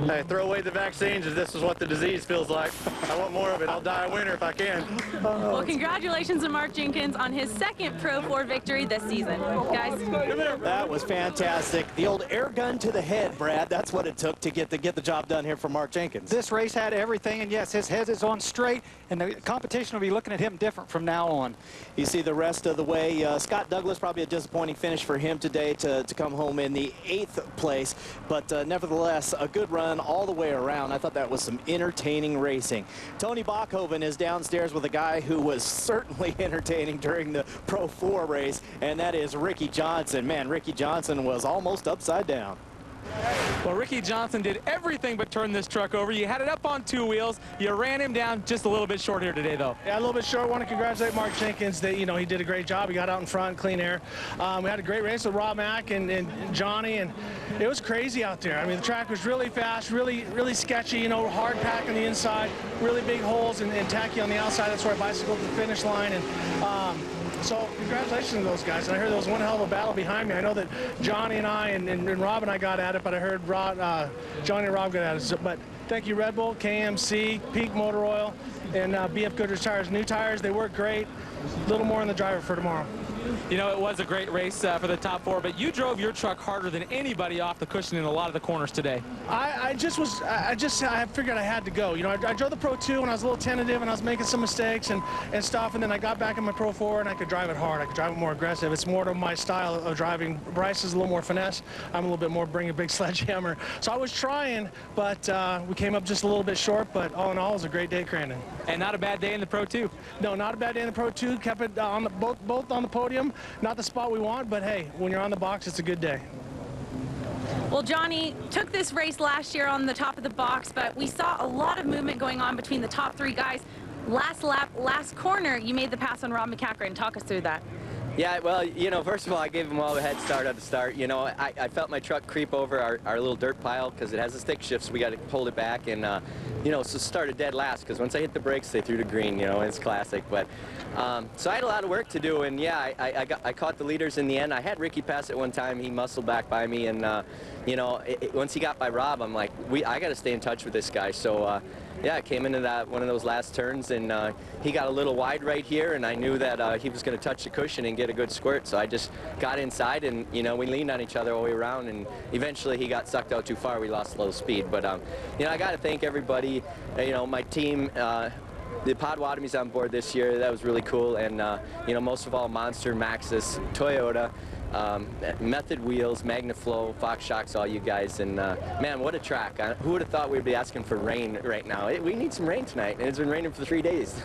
Hey, throw away the vaccines if this is what the disease feels like. I want more of it. I'll die a winner if I can. Well, congratulations to Mark Jenkins on his 2nd Pro 4 victory this season. Guys. That was fantastic. The old air gun to the head, Brad. That's what it took to get the job done here for Mark Jenkins. This race had everything, and yes, his head is on straight, and the competition will be looking at him different from now on. You see the rest of the way. Scott Douglas, probably a disappointing finish for him today to come home in the 8th place, but nevertheless, a good run all the way around. I thought that was some entertaining racing. Tony Bachhoven is downstairs with a guy who was certainly entertaining during the Pro 4 race, and that is Ricky Johnson. Man, Ricky Johnson was almost upside down. Well, Ricky Johnson did everything but turn this truck over. You had it up on 2 wheels. You ran him down just a little bit short here today, though. Yeah, a little bit short. I want to congratulate Mark Jenkins. That, you know, he did a great job. He got out in front, clean air. We had a great race with Rob Mack and Johnny, and it was crazy out there. I mean, the track was really fast, really sketchy, you know, hard pack on the inside, really big holes and tacky on the outside. That's where I bicycled to the finish line. And so congratulations to those guys. And I heard there was one hell of a battle behind me. I know that Johnny and I and Rob and I got at it, but I heard Johnny and Rob got at it. So, but thank you, Red Bull, KMC, Peak Motor Oil, and BF Goodrich Tires. New tires, they work great. A little more on the driver for tomorrow. You know, it was a great race for the top 4, but you drove your truck harder than anybody off the cushion in a lot of the corners today. I figured I had to go. You know, I drove the Pro 2 and I was a little tentative and I was making some mistakes and stuff, and then I got back in my Pro 4 and I could drive it hard. I could drive it more aggressive. It's more to my style of driving. Bryce is a little more finesse. I'm a little bit more bring a big sledgehammer. So I was trying, but we came up just a little bit short, but all in all, it was a great day, Crandon. And not a bad day in the Pro 2. No, not a bad day in the Pro 2. Kept it on the, both on the podium. Not the spot we want, but hey, when you're on the box, it's a good day. Well, Johnny took this race last year on the top of the box, but we saw a lot of movement going on between the top 3 guys. Last lap, last corner, you made the pass on Rob McCachran. Talk us through that. Yeah, well, you know, first of all, I gave them all a head start at the start. You know, I felt my truck creep over our little dirt pile because it has a stick shift, so we got to hold it back. And, you know, so started dead last because once I hit the brakes, they threw to green, you know, it's classic. But so I had a lot of work to do, and yeah, I caught the leaders in the end. I had Ricky pass at one time. He muscled back by me, and, you know, once he got by Rob, I'm like, I got to stay in touch with this guy. So, yeah, I came into one of those last turns, and he got a little wide right here, and I knew that he was going to touch the cushion and get a good squirt, so I just got inside, and, you know, we leaned on each other all the way around, and eventually he got sucked out too far. We lost a little speed, but, you know, I got to thank everybody, you know, my team, the Potawatomi's on board this year. That was really cool, and, you know, most of all, Monster, Maxxis, Toyota, Method Wheels, Magnaflow, Fox Shocks, all you guys, and man, what a track. Who would have thought we'd be asking for rain right now? We need some rain tonight, and it's been raining for 3 days.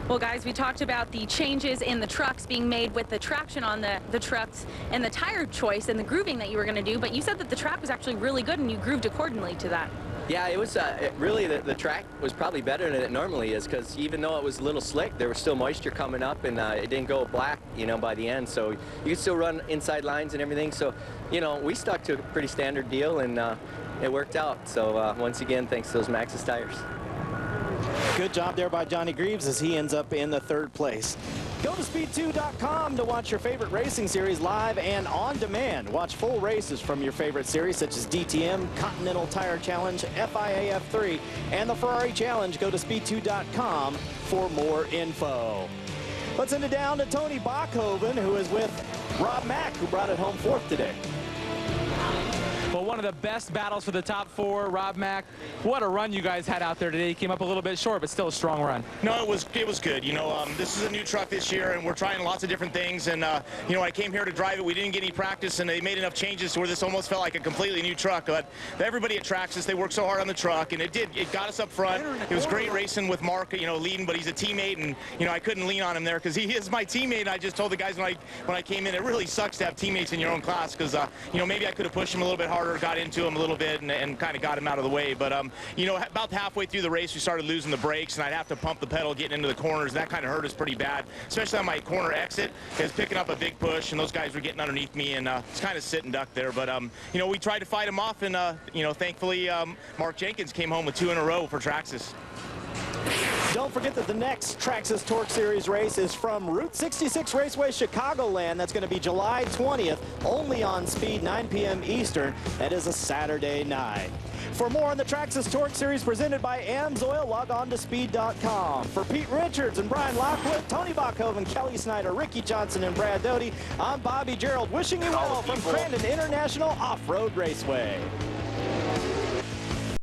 Well, guys, we talked about the changes in the trucks being made with the traction on the trucks and the tire choice and the grooving that you were going to do, but you said that the track was actually really good and you grooved accordingly to that. Yeah, it was really the track was probably better than it normally is, because even though it was a little slick, there was still moisture coming up, and it didn't go black, you know, by the end. So you could still run inside lines and everything. So, you know, we stuck to a pretty standard deal, and it worked out. So once again, thanks to those Maxxis tires. Good job there by Johnny Greaves as he ends up in the 3rd place. Go to speed2.com to watch your favorite racing series live and on demand. Watch full races from your favorite series such as DTM, Continental Tire Challenge, FIA F3, and the Ferrari Challenge. Go to speed2.com for more info. Let's send it down to Tony Bachhoven, who is with Rob Mack, who brought it home 4th today. Well, one of the best battles for the top 4, Rob Mack. What a run you guys had out there today. You came up a little bit short, but still a strong run. No, it was good. You know, this is a new truck this year, and we're trying lots of different things. And, you know, I came here to drive it. We didn't get any practice, and they made enough changes to where this almost felt like a completely new truck. But everybody at Traxxas, they worked so hard on the truck, and it got us up front. It was great racing with Mark, you know, leading, but he's a teammate, and, you know, I couldn't lean on him there because he is my teammate. And I just told the guys when I came in, it really sucks to have teammates in your own class because, you know, maybe I could have pushed him a little bit harder, got into him a little bit, and kind of got him out of the way. But, you know, about halfway through the race, we started losing the brakes, and I'd have to pump the pedal getting into the corners. That kind of hurt us pretty bad, especially on my corner exit. I was picking up a big push, and those guys were getting underneath me, and it's kind of sit and duck there. But, you know, we tried to fight them off, and, you know, thankfully, Mark Jenkins came home with 2 in a row for Traxxas. Don't forget that the next Traxxas Torque Series race is from Route 66 Raceway, Chicagoland. That's going to be July 20th, only on Speed, 9 p.m. Eastern. That is a Saturday night. For more on the Traxxas Torque Series presented by AMSOIL, log on to speed.com. For Pete Richards and Brian Lockwood, Tony Bachhoven, Kelly Snyder, Ricky Johnson, and Brad Doty, I'm Bobby Gerald, wishing you well from Crandon International Off-Road Raceway.